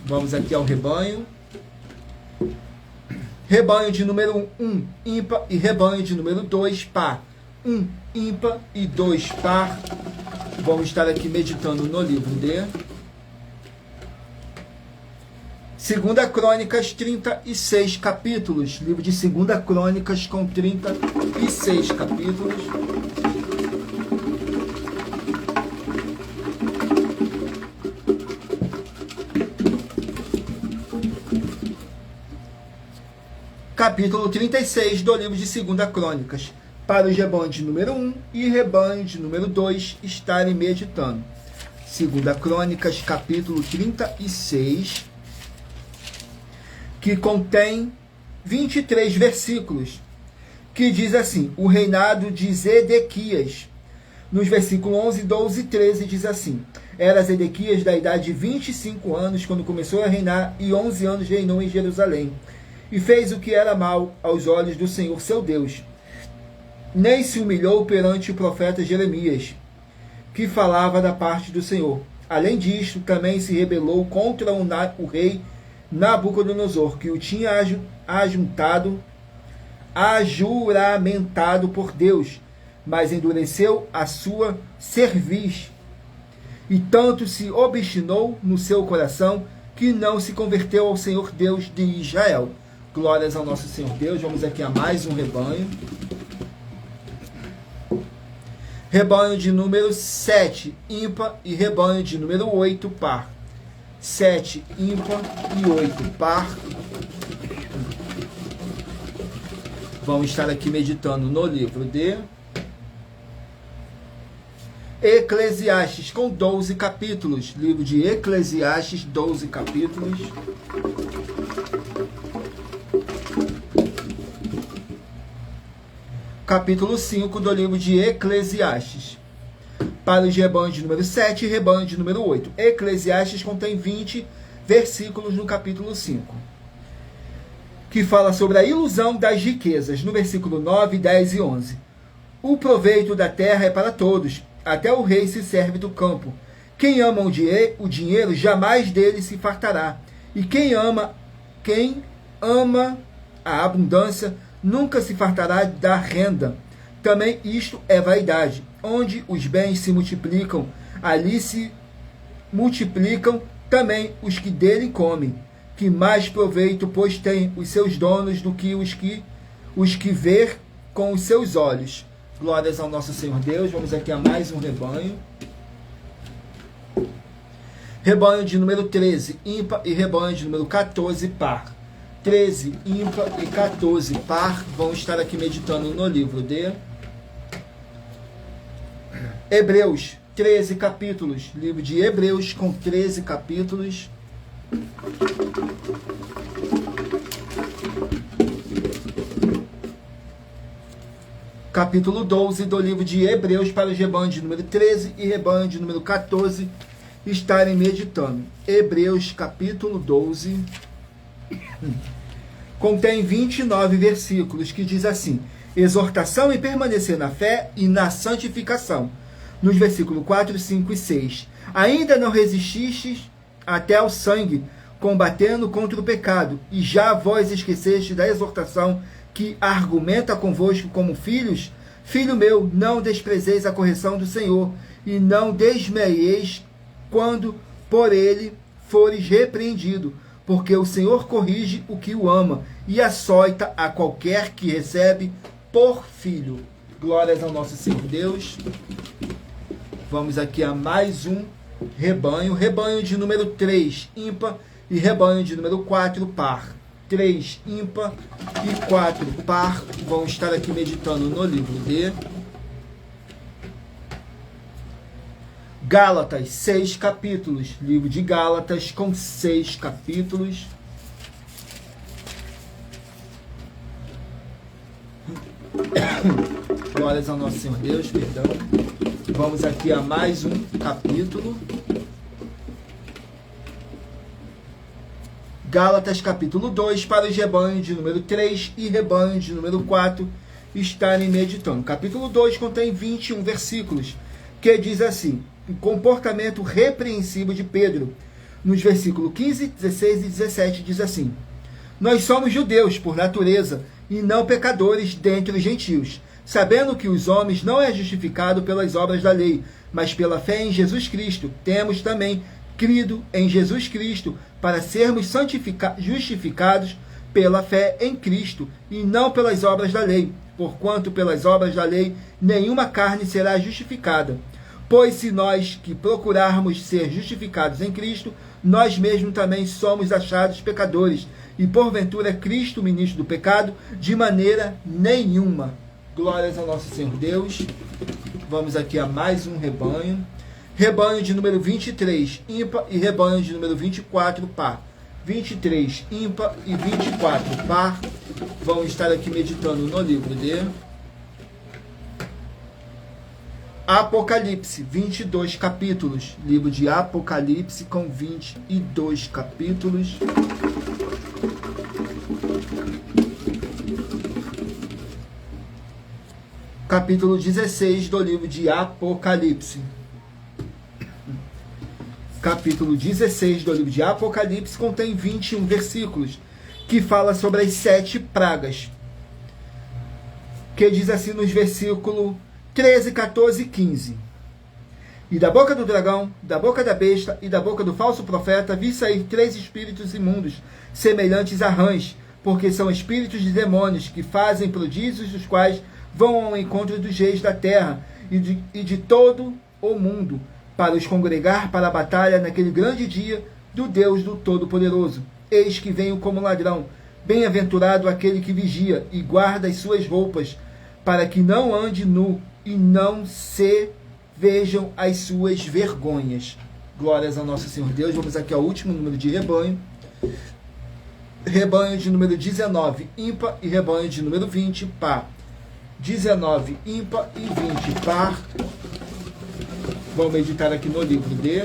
Vamos aqui ao rebanho. Rebanho de número 1, ímpar, e rebanho de número 2, par. 1, ímpar e 2, par. Vamos estar aqui meditando no livro de 2 Crônicas, 36 capítulos. Livro de 2 Crônicas com 36 capítulos. Capítulo 36 do livro de 2 Crônicas. Para os rebanhos de número 1 e rebanho de número 2 estarem meditando. 2 Crônicas, capítulo 36, que contém 23 versículos, que diz assim: o reinado de Zedequias. Nos versículos 11, 12 e 13 diz assim: era Zedequias da idade de 25 anos, quando começou a reinar, e 11 anos reinou em Jerusalém. E fez o que era mal aos olhos do Senhor seu Deus. Nem se humilhou perante o profeta Jeremias, que falava da parte do Senhor. Além disto, também se rebelou contra o rei Nabucodonosor, que o tinha ajuntado ajuramentado por Deus, mas endureceu a sua cerviz, e tanto se obstinou no seu coração, que não se converteu ao Senhor Deus de Israel. Glórias ao nosso Senhor Deus. Vamos aqui a mais um rebanho. Rebanho de número 7, ímpar, e rebanho de número 8, par. 7, ímpar e 8, par. Vamos estar aqui meditando no livro de Eclesiastes, com 12 capítulos. Livro de Eclesiastes, 12 capítulos. Capítulo 5 do livro de Eclesiastes. Para os rebanhos de número 7 e rebanho de número 8. Eclesiastes contém 20 versículos no capítulo 5, que fala sobre a ilusão das riquezas, no versículo 9, 10 e 11. O proveito da terra é para todos, até o rei se serve do campo. Quem ama o dinheiro jamais dele se fartará, e quem ama a abundância nunca se fartará da renda. Também isto é vaidade. Onde os bens se multiplicam, ali se multiplicam também os que dele comem. Que mais proveito, pois, tem os seus donos do que os que ver com os seus olhos. Glórias ao nosso Senhor Deus. Vamos aqui a mais um rebanho. Rebanho de número 13, ímpar, e rebanho de número 14, par. 13, ímpar, e 14, par. Vão estar aqui meditando no livro de Hebreus, 13 capítulos. Livro de Hebreus com 13 capítulos. Capítulo 12 do livro de Hebreus, para os rebanhos de número 13 e rebanho de número 14 estarem meditando. Hebreus capítulo 12 contém 29 versículos, que diz assim: exortação em permanecer na fé e na santificação. Nos versículos 4, 5 e 6. Ainda não resististes até ao sangue, combatendo contra o pecado, e já vós esqueceste da exortação que argumenta convosco como filhos? Filho meu, não desprezeis a correção do Senhor, e não desmaieis quando por ele fores repreendido, porque o Senhor corrige o que o ama, e açoita a qualquer que recebe por filho. Glórias ao nosso Senhor Deus. Vamos aqui a mais um rebanho. Rebanho de número 3, ímpar, e rebanho de número 4, par. 3, ímpar, e 4, par. Vão estar aqui meditando no livro de Gálatas, 6 capítulos. Livro de Gálatas com 6 capítulos. Glórias ao nosso Senhor Deus, perdão. Vamos aqui a mais um capítulo. Gálatas capítulo 2, para os rebanhos de número 3 e rebanho de número 4 estarem meditando. Capítulo 2 contém 21 versículos, que diz assim: o comportamento repreensível de Pedro. Nos versículos 15, 16 e 17 diz assim: nós somos judeus por natureza, e não pecadores dentre os gentios, sabendo que os homens não é justificado pelas obras da lei, mas pela fé em Jesus Cristo. Temos também crido em Jesus Cristo, para sermos justificados pela fé em Cristo, e não pelas obras da lei, porquanto pelas obras da lei nenhuma carne será justificada. Pois se nós que procurarmos ser justificados em Cristo, nós mesmos também somos achados pecadores, e porventura Cristo, ministro do pecado? De maneira nenhuma. Glórias ao nosso Senhor Deus. Vamos aqui a mais um rebanho. Rebanho de número 23, ímpar, e rebanho de número 24, par. 23, ímpar, e 24, par. Vamos estar aqui meditando no livro de Apocalipse, 22 capítulos. Livro de Apocalipse com 22 capítulos. Capítulo 16 do livro de Apocalipse. Capítulo 16 do livro de Apocalipse contém 21 versículos, que fala sobre as 7 pragas. que diz assim nos versículos 13, 14 e 15. E da boca do dragão, da boca da besta e da boca do falso profeta vi sair 3 espíritos imundos, semelhantes a rãs, porque são espíritos de demônios, que fazem prodígios, os quais vão ao encontro dos reis da terra e de todo o mundo, para os congregar para a batalha naquele grande dia do Deus do Todo-Poderoso. Eis que venho como ladrão. Bem-aventurado aquele que vigia e guarda as suas roupas, para que não ande nu e não se vejam as suas vergonhas. Glórias ao nosso Senhor Deus. Vamos aqui ao último número de rebanho. Rebanho de número 19, ímpar, e rebanho de número 20, par. 19, ímpar, e 20, par. Vamos meditar aqui no livro de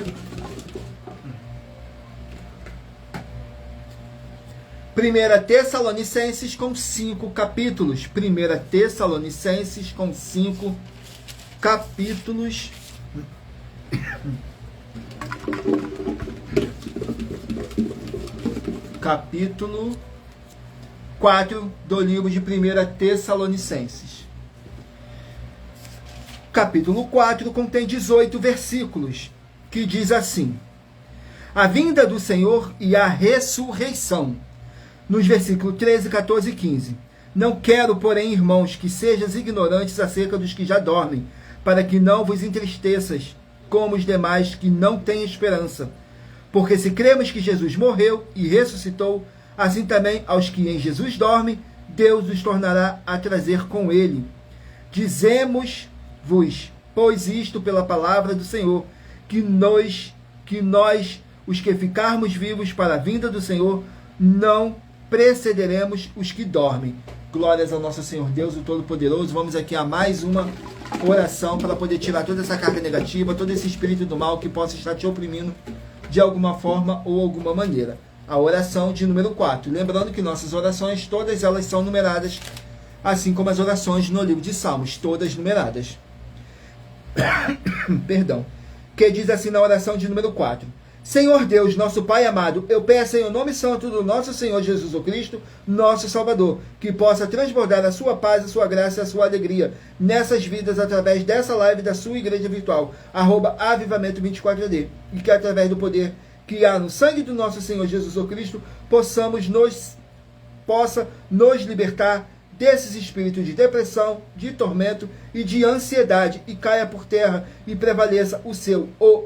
1 Tessalonicenses com 5 capítulos. 1 Tessalonicenses com 5 capítulos. Capítulo 4 do livro de 1 Tessalonicenses. Capítulo 4 contém 18 versículos, que diz assim: a vinda do Senhor e a ressurreição. Nos versículos 13, 14 e 15. Não quero, porém, irmãos, que sejais ignorantes acerca dos que já dormem, para que não vos entristeças, como os demais que não têm esperança. Porque se cremos que Jesus morreu e ressuscitou, assim também aos que em Jesus dormem, Deus os tornará a trazer com ele. Dizemos-vos, pois isto pela palavra do Senhor, que nós, os que ficarmos vivos para a vinda do Senhor, não precederemos os que dormem. Glórias ao nosso Senhor Deus, o Todo-Poderoso. Vamos aqui a mais uma oração para poder tirar toda essa carga negativa, todo esse espírito do mal que possa estar te oprimindo de alguma forma ou alguma maneira. A oração de número 4. Lembrando que nossas orações, todas elas são numeradas, assim como as orações no livro de Salmos, todas numeradas. Perdão. Que diz assim na oração de número 4. Senhor Deus, nosso Pai amado, eu peço em o nome santo do nosso Senhor Jesus Cristo, nosso Salvador, que possa transbordar a sua paz, a sua graça e a sua alegria nessas vidas através dessa live da sua igreja virtual, @avivamento24d, e que através do poder que há no sangue do nosso Senhor Jesus Cristo, possa nos libertar desses espíritos de depressão, de tormento e de ansiedade, e caia por terra e prevaleça o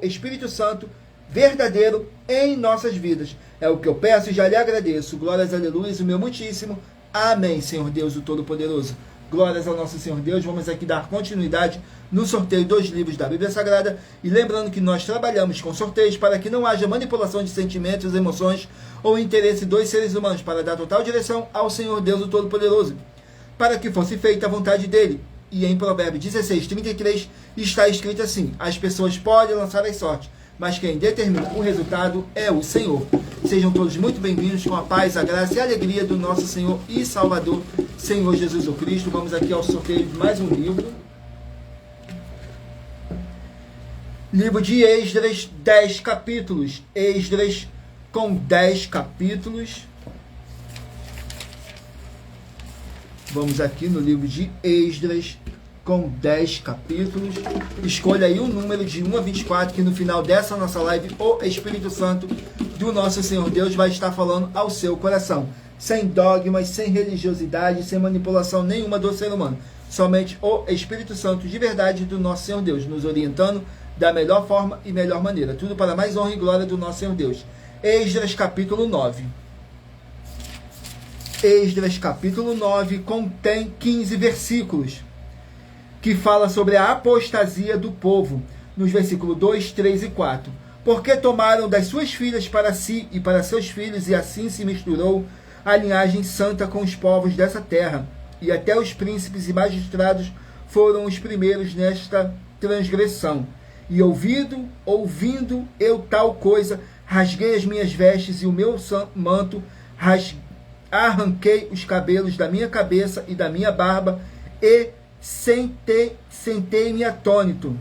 Espírito Santo verdadeiro em nossas vidas. É o que eu peço e já lhe agradeço. Glórias, aleluia, o meu muitíssimo. Amém, Senhor Deus, o Todo-Poderoso. Glórias ao nosso Senhor Deus. Vamos aqui dar continuidade no sorteio dos livros da Bíblia Sagrada. E lembrando que nós trabalhamos com sorteios para que não haja manipulação de sentimentos, emoções ou interesse dos seres humanos, para dar total direção ao Senhor Deus, o Todo-Poderoso, para que fosse feita a vontade dele. E em Provérbios 16:33 está escrito assim: as pessoas podem lançar as sortes, mas quem determina o resultado é o Senhor. Sejam todos muito bem-vindos, com a paz, a graça e a alegria do nosso Senhor e Salvador, Senhor Jesus Cristo. Vamos aqui ao sorteio de mais um livro. Livro de Esdras, 10 capítulos. Esdras com 10 capítulos. Vamos aqui no livro de Esdras com 10 capítulos. Escolha aí o número de 1 a 24, que no final dessa nossa live, o Espírito Santo do nosso Senhor Deus vai estar falando ao seu coração. Sem dogmas, sem religiosidade, sem manipulação nenhuma do ser humano. Somente o Espírito Santo de verdade do nosso Senhor Deus, nos orientando da melhor forma e melhor maneira. Tudo para mais honra e glória do nosso Senhor Deus. Esdras capítulo 9. Esdras capítulo 9 contém 15 versículos, que fala sobre a apostasia do povo, nos versículos 2, 3 e 4. Porque tomaram das suas filhas para si e para seus filhos, e assim se misturou a linhagem santa com os povos dessa terra, e até os príncipes e magistrados foram os primeiros nesta transgressão. E ouvindo eu tal coisa, rasguei as minhas vestes e o meu manto, arranquei os cabelos da minha cabeça e da minha barba, e sentei-me atônito.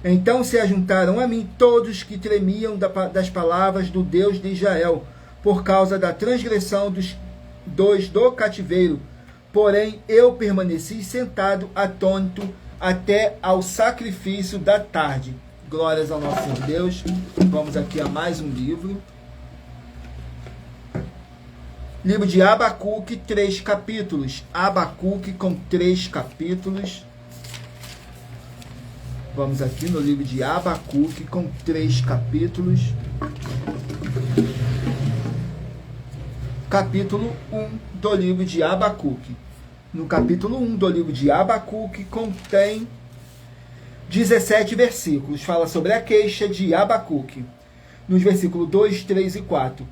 Então se ajuntaram a mim todos que tremiam das palavras do Deus de Israel, por causa da transgressão do cativeiro, Porém, eu permaneci sentado, atônito, até ao sacrifício da tarde. Glórias ao nosso Senhor Deus. Vamos aqui a mais um livro. Livro de Abacuque, 3 capítulos. Abacuque com 3 capítulos. Vamos aqui no livro de Abacuque com 3 capítulos. Capítulo 1 do livro de Abacuque. No capítulo 1 do livro de Abacuque contém 17 versículos. Fala sobre a queixa de Abacuque. Nos versículos 2, 3 e 4.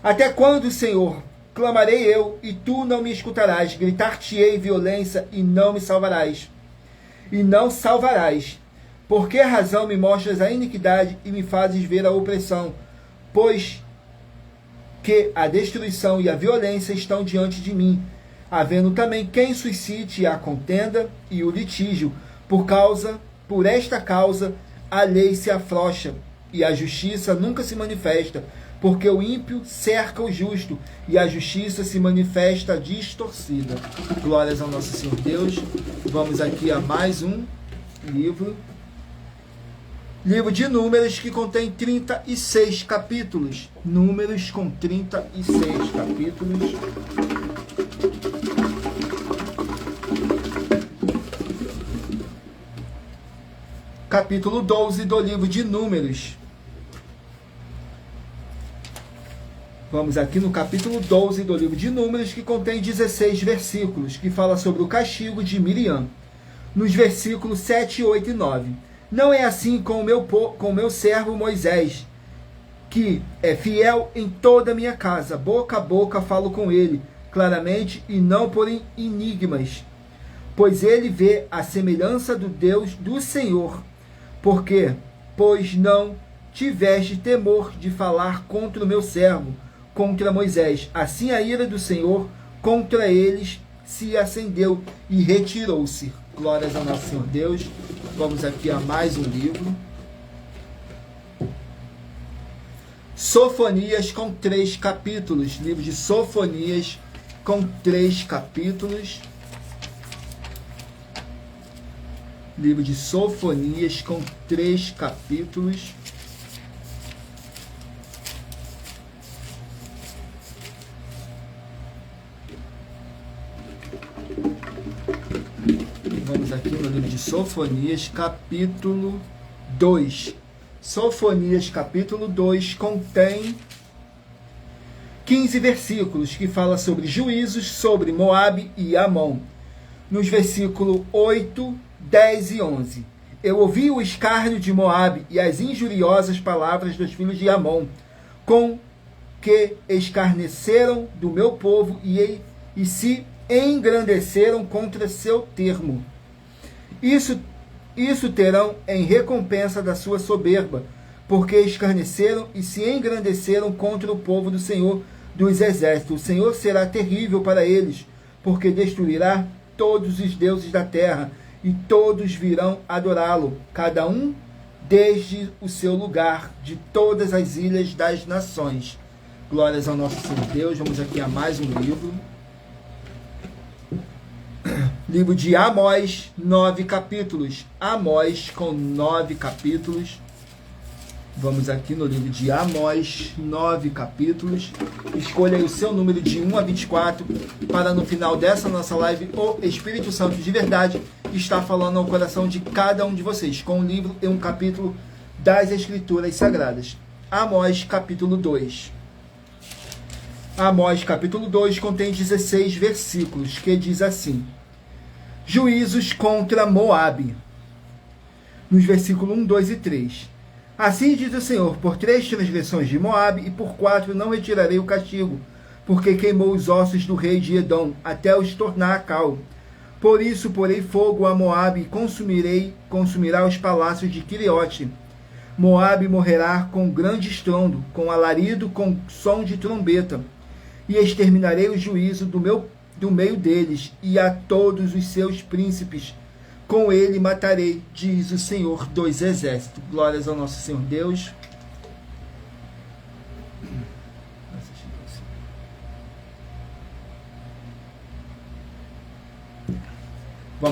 Até quando, Senhor, clamarei eu, e tu não me escutarás? Gritar-te-ei violência, e não me salvarás. E não salvarás. Por que razão me mostras a iniquidade, e me fazes ver a opressão? Pois que a destruição e a violência estão diante de mim, havendo também quem suscite a contenda e o litígio. Por esta causa, a lei se afrouxa, e a justiça nunca se manifesta, porque o ímpio cerca o justo, e a justiça se manifesta distorcida. Glórias ao nosso Senhor Deus. Vamos aqui a mais um livro. Livro de Números, que contém 36 capítulos. Números com 36 capítulos. Capítulo 12 do livro de Números. Vamos aqui no capítulo 12 do livro de Números, que contém 16 versículos, que fala sobre o castigo de Miriam. Nos versículos 7, 8 e 9. Não é assim com o meu servo Moisés, que é fiel em toda a minha casa. Boca a boca falo com ele, claramente, e não por enigmas. Pois ele vê a semelhança do Deus do Senhor. Pois não tiveste temor de falar contra o meu servo, contra Moisés. Assim a ira do Senhor contra eles se acendeu e retirou-se. Glórias ao nosso Senhor Deus. Vamos aqui a mais um livro. Sofonias com 3 capítulos. Livro de Sofonias com 3 capítulos. Livro de Sofonias com 3 capítulos. Vamos aqui no livro de Sofonias, capítulo 2. Sofonias, capítulo 2, contém 15 versículos, que fala sobre juízos sobre Moabe e Amon. Nos versículos 8, 10 e 11. Eu ouvi o escárnio de Moabe e as injuriosas palavras dos filhos de Amon, com que escarneceram do meu povo e se engrandeceram contra seu termo. Isso terão em recompensa da sua soberba, porque escarneceram e se engrandeceram contra o povo do Senhor dos exércitos. O Senhor será terrível para eles, porque destruirá todos os deuses da terra, e todos virão adorá-lo, cada um desde o seu lugar, de todas as ilhas das nações. Glórias ao nosso Senhor Deus. Vamos aqui a mais um livro. Livro de Amós, 9 capítulos. Amós com 9 capítulos. Vamos aqui no livro de Amós, 9 capítulos. Escolha aí o seu número de 1 a 24, para no final dessa nossa live, o Espírito Santo de verdade está falando ao coração de cada um de vocês, com um livro e um capítulo das Escrituras Sagradas. Amós, capítulo 2. Amós, capítulo 2, contém 16 versículos, que diz assim: Juízos contra Moabe. Nos versículos 1, 2 e 3. Assim diz o Senhor: por 3 transgressões de Moabe, e por 4 não retirarei o castigo, porque queimou os ossos do rei de Edom, até os tornar a cal. Por isso porei fogo a Moabe, e consumirá os palácios de Quiriote. Moabe morrerá com grande estrondo, com alarido, com som de trombeta. E exterminarei o juízo do meio deles, e a todos os seus príncipes com ele matarei, diz o Senhor dos exércitos. Glórias ao nosso Senhor Deus.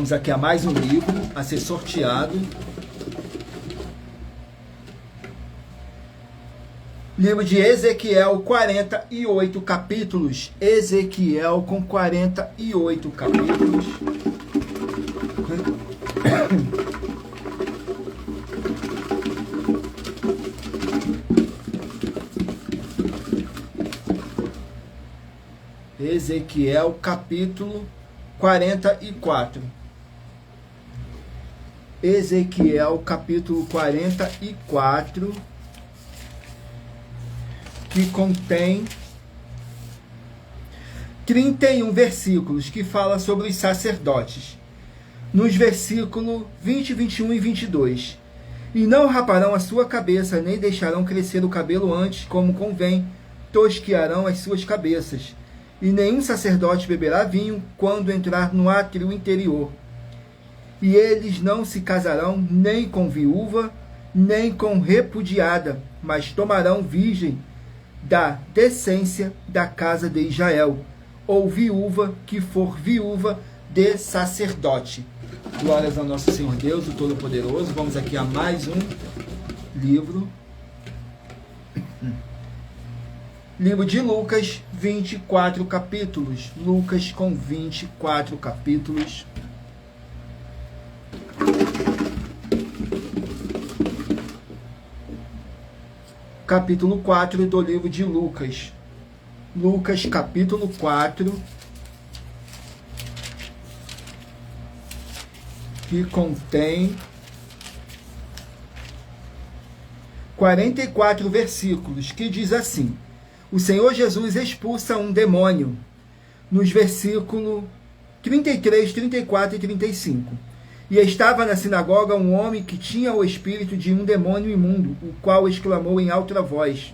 Vamos aqui a mais um livro a ser sorteado. Livro de Ezequiel, 48 capítulos. Ezequiel com 48 capítulos. Ezequiel, capítulo 44. Ezequiel, capítulo 44, que contém 31 versículos, que fala sobre os sacerdotes. Nos versículos 20, 21 e 22. E não raparão a sua cabeça, nem deixarão crescer o cabelo antes, como convém, tosquearão as suas cabeças. E nenhum sacerdote beberá vinho quando entrar no átrio interior. E eles não se casarão nem com viúva, nem com repudiada, mas tomarão virgem da decência da casa de Israel, ou viúva que for viúva de sacerdote. Glórias ao nosso Senhor Deus, o Todo-Poderoso. Vamos aqui a mais um livro. Livro de Lucas, 24 capítulos. Lucas com 24 capítulos. Capítulo 4 do livro de Lucas. Lucas, capítulo 4, que contém 44 versículos, que diz assim: o Senhor Jesus expulsa um demônio, nos versículos 33, 34 e 35. E estava na sinagoga um homem que tinha o espírito de um demônio imundo, o qual exclamou em alta voz,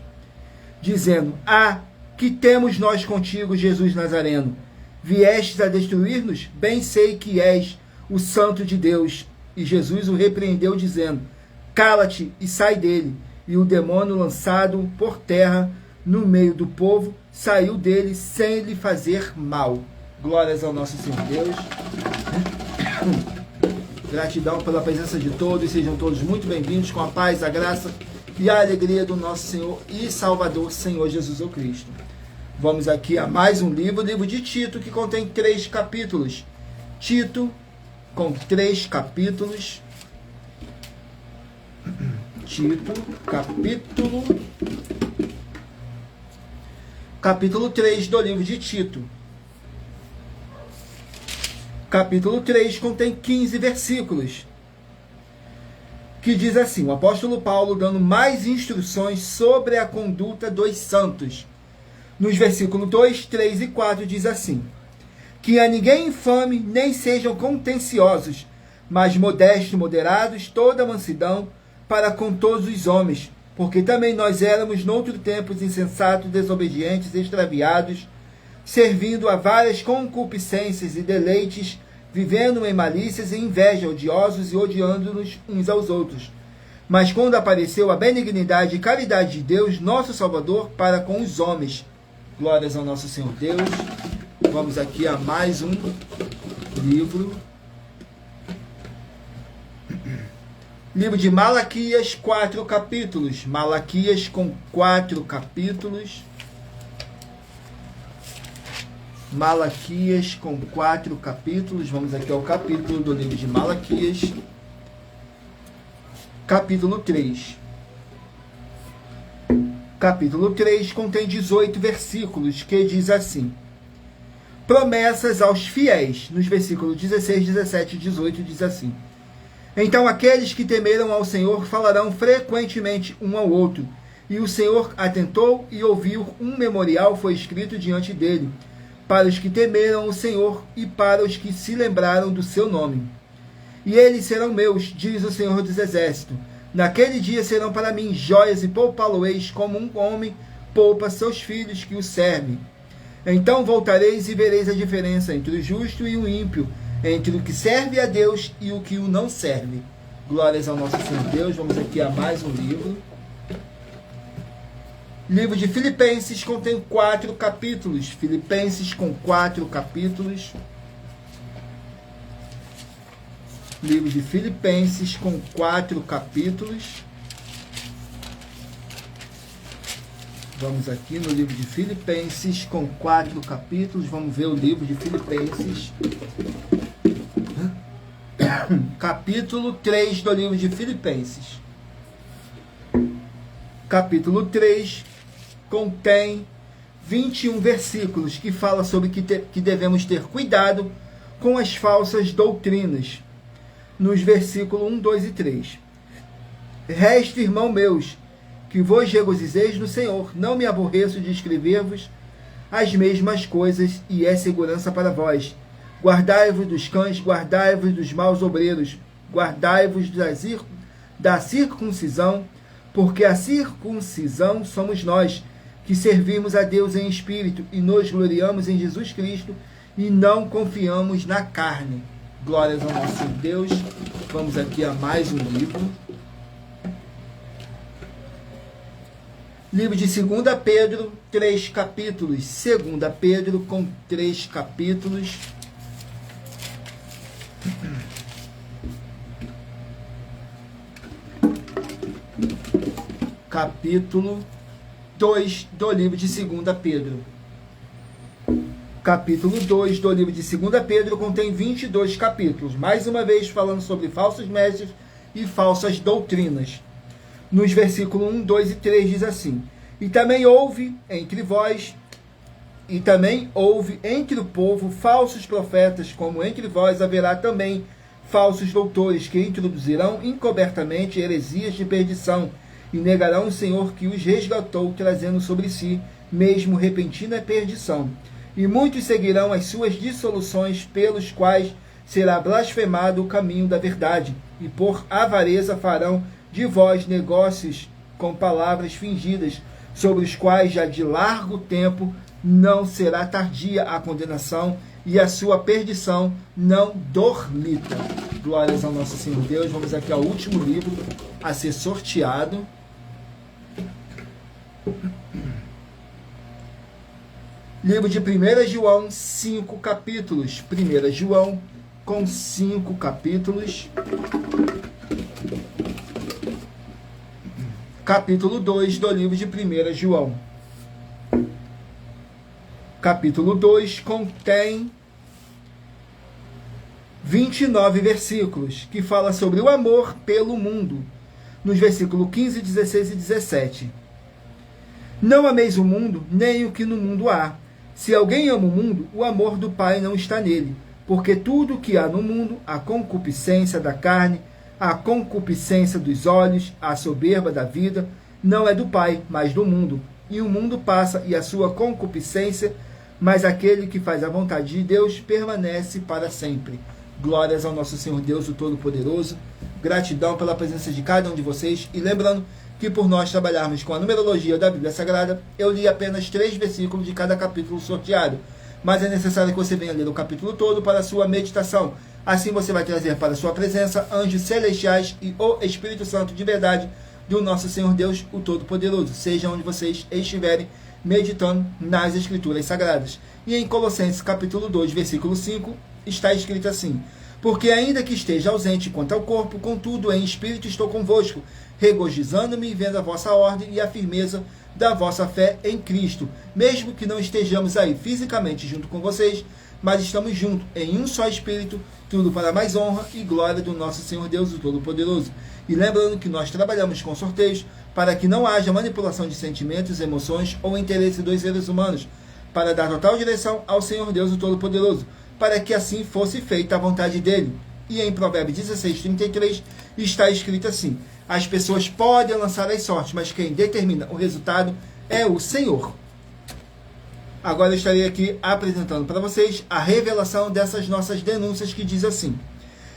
dizendo: Ah, que temos nós contigo, Jesus Nazareno? Viestes a destruir-nos? Bem sei que és o Santo de Deus. E Jesus o repreendeu, dizendo: Cala-te e sai dele. E o demônio, lançado por terra no meio do povo, saiu dele sem lhe fazer mal. Glórias ao nosso Senhor Deus. Gratidão pela presença de todos, sejam todos muito bem-vindos, com a paz, a graça e a alegria do nosso Senhor e Salvador, Senhor Jesus o Cristo. Vamos aqui a mais um livro, o livro de Tito, que contém 3 capítulos. Tito, com 3 capítulos. Tito, capítulo 3 do livro de Tito. Capítulo 3 contém 15 versículos, que diz assim, o apóstolo Paulo dando mais instruções sobre a conduta dos santos. Nos versículos 2, 3 e 4 diz assim: que a ninguém infame, nem sejam contenciosos, mas modestos, moderados, toda mansidão para com todos os homens, porque também nós éramos noutro tempo insensatos, desobedientes, extraviados, servindo a várias concupiscências e deleites, vivendo em malícias e inveja, odiosos e odiando-nos uns aos outros. Mas quando apareceu a benignidade e caridade de Deus, nosso Salvador, para com os homens. Glórias ao nosso Senhor Deus. Vamos aqui a mais um livro. Livro de Malaquias, 4 capítulos. Malaquias com 4 capítulos. Malaquias com 4 capítulos. Vamos aqui ao capítulo do livro de Malaquias. Capítulo 3. Capítulo 3 contém 18 versículos, que diz assim: promessas aos fiéis. Nos versículos 16, 17 e 18 diz assim: então aqueles que temeram ao Senhor falarão frequentemente um ao outro, e o Senhor atentou e ouviu, um memorial foi escrito diante dele, para os que temeram o Senhor e para os que se lembraram do seu nome. E eles serão meus, diz o Senhor dos Exércitos. Naquele dia serão para mim joias e poupá-lo-eis como um homem poupa seus filhos que o servem. Então voltareis e vereis a diferença entre o justo e o ímpio, entre o que serve a Deus e o que o não serve. Glórias ao nosso Senhor Deus. Vamos aqui a mais um livro. Livro de Filipenses contém 4 capítulos. Filipenses com 4 capítulos. Livro de Filipenses, com 4 capítulos. Vamos aqui no livro de Filipenses, com 4 capítulos. Vamos ver o livro de Filipenses. Capítulo 3 do livro de Filipenses. Capítulo 3 contém 21 versículos que fala sobre que devemos ter cuidado com as falsas doutrinas. Nos versículos 1, 2 e 3. Resto, irmão meus, que vos regozijeis no Senhor. Não me aborreço de escrever-vos as mesmas coisas, e é segurança para vós. Guardai-vos dos cães, guardai-vos dos maus obreiros, guardai-vos da circuncisão, porque a circuncisão somos nós, que servimos a Deus em espírito e nos gloriamos em Jesus Cristo e não confiamos na carne. Glórias ao nosso Deus. Vamos aqui a mais um livro. Livro de 2 Pedro, 3 capítulos. 2 Pedro com 3 capítulos. Capítulo 2 do livro de 2 Pedro. Capítulo 2 do livro de 2 Pedro contém 22 capítulos. Mais uma vez falando sobre falsos mestres e falsas doutrinas. Nos versículos 1, 2 e 3 diz assim: E também houve entre o povo falsos profetas, como entre vós haverá também falsos doutores, que introduzirão encobertamente heresias de perdição, e negarão o Senhor que os resgatou, trazendo sobre si mesmo repentina perdição. E muitos seguirão as suas dissoluções, pelos quais será blasfemado o caminho da verdade, e por avareza farão de vós negócios com palavras fingidas, sobre os quais já de largo tempo não será tardia a condenação, e a sua perdição não dormita. Glórias ao nosso Senhor Deus. Vamos aqui ao último livro a ser sorteado. Livro de 1 João, 5 capítulos. 1 João com 5 capítulos. Capítulo 2 do livro de 1 João. Capítulo 2 contém 29 versículos, que fala sobre o amor pelo mundo. Nos versículos 15, 16 e 17. Não ameis o mundo, nem o que no mundo há. Se alguém ama o mundo, o amor do Pai não está nele. Porque tudo o que há no mundo, a concupiscência da carne, a concupiscência dos olhos, a soberba da vida, não é do Pai, mas do mundo. E o mundo passa e a sua concupiscência, mas aquele que faz a vontade de Deus permanece para sempre. Glórias ao nosso Senhor Deus, o Todo-Poderoso. Gratidão pela presença de cada um de vocês. E lembrando que por nós trabalharmos com a numerologia da Bíblia Sagrada, eu li apenas 3 versículos de cada capítulo sorteado. Mas é necessário que você venha ler o capítulo todo para a sua meditação. Assim você vai trazer para a sua presença anjos celestiais e o Espírito Santo de verdade do nosso Senhor Deus, o Todo-Poderoso, seja onde vocês estiverem meditando nas Escrituras Sagradas. E em Colossenses capítulo 2, versículo 5, está escrito assim: Porque ainda que esteja ausente quanto ao corpo, contudo em espírito estou convosco, regozijando-me e vendo a vossa ordem e a firmeza da vossa fé em Cristo, mesmo que não estejamos aí fisicamente junto com vocês, mas estamos juntos em um só Espírito, tudo para mais honra e glória do nosso Senhor Deus, o Todo-Poderoso. E lembrando que nós trabalhamos com sorteios para que não haja manipulação de sentimentos, emoções ou interesse dos seres humanos, para dar total direção ao Senhor Deus, o Todo-Poderoso, para que assim fosse feita a vontade dele. E em Provérbios 16, 33, está escrito assim: as pessoas podem lançar as sortes, mas quem determina o resultado é o Senhor. Agora eu estarei aqui apresentando para vocês a revelação dessas nossas denúncias, que diz assim: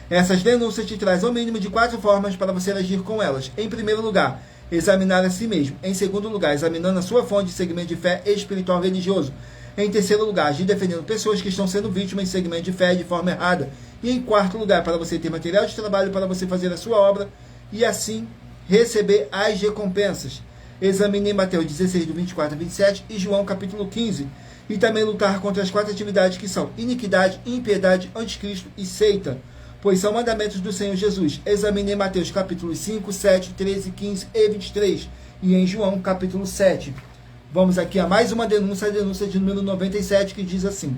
essas denúncias te trazem ao mínimo de 4 formas para você agir com elas. Em primeiro lugar, examinar a si mesmo. Em segundo lugar, examinando a sua fonte de segmento de fé espiritual religioso. Em terceiro lugar, agir defendendo pessoas que estão sendo vítimas de segmento de fé de forma errada. E em quarto lugar, para você ter material de trabalho para você fazer a sua obra e assim receber as recompensas. Examine Mateus 16, do 24 a 27 e João capítulo 15. E também lutar contra as 4 atividades que são iniquidade, impiedade, anticristo e seita. pois são mandamentos do Senhor Jesus. Examine em Mateus capítulo 5, 7, 13, 15 e 23. E em João capítulo 7. Vamos aqui a mais uma denúncia, a denúncia de número 97, que diz assim: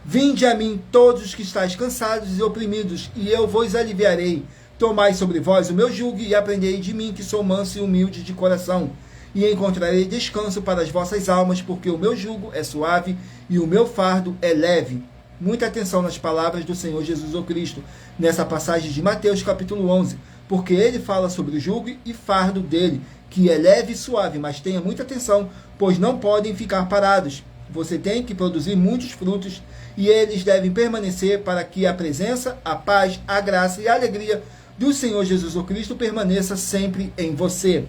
Vinde a mim todos os que estáis cansados e oprimidos, e eu vos aliviarei. Tomai sobre vós o meu jugo e aprendei de mim, que sou manso e humilde de coração, e encontrarei descanso para as vossas almas, porque o meu jugo é suave e o meu fardo é leve. Muita atenção nas palavras do Senhor Jesus o Cristo, nessa passagem de Mateus capítulo 11, porque ele fala sobre o jugo e fardo dele, que é leve e suave, mas tenha muita atenção, pois não podem ficar parados. Você tem que produzir muitos frutos, e eles devem permanecer para que a presença, a paz, a graça e a alegria do Senhor Jesus o Cristo permaneça sempre em você.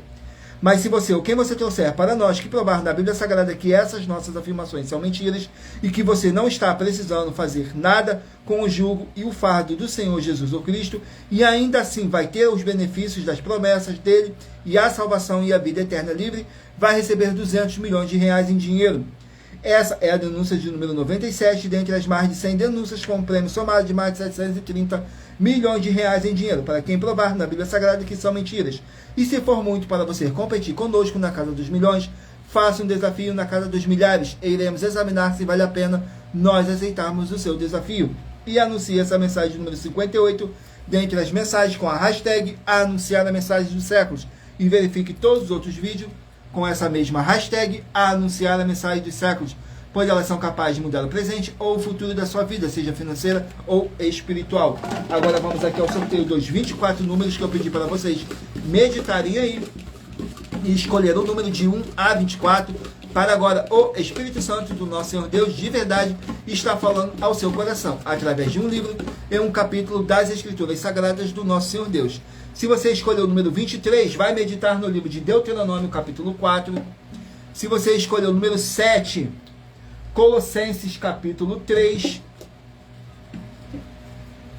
Mas se você, ou quem você trouxer para nós que provar na Bíblia Sagrada que essas nossas afirmações são mentiras e que você não está precisando fazer nada com o jugo e o fardo do Senhor Jesus o Cristo, e ainda assim vai ter os benefícios das promessas dele e a salvação e a vida eterna livre, vai receber 200 milhões de reais em dinheiro. Essa é a denúncia de número 97, dentre as mais de 100 denúncias, com um prêmio somado de mais de 730 milhões de reais em dinheiro, para quem provar na Bíblia Sagrada que são mentiras. E se for muito para você competir conosco na Casa dos Milhões, faça um desafio na Casa dos Milhares, e iremos examinar se vale a pena nós aceitarmos o seu desafio. E anuncie essa mensagem número 58, dentre as mensagens com a hashtag Anunciar a Mensagem dos Séculos, e verifique todos os outros vídeos com essa mesma hashtag Anunciar a Mensagem dos Séculos, pois elas são capazes de mudar o presente ou o futuro da sua vida, seja financeira ou espiritual. Agora vamos aqui ao sorteio dos 24 números que eu pedi para vocês meditarem aí e escolher o número de 1 a 24, para agora o Espírito Santo do nosso Senhor Deus de verdade está falando ao seu coração, através de um livro e um capítulo das Escrituras Sagradas do nosso Senhor Deus. Se você escolher o número 23, vai meditar no livro de Deuteronômio, capítulo 4. Se você escolher o número 7, Colossenses, capítulo 3.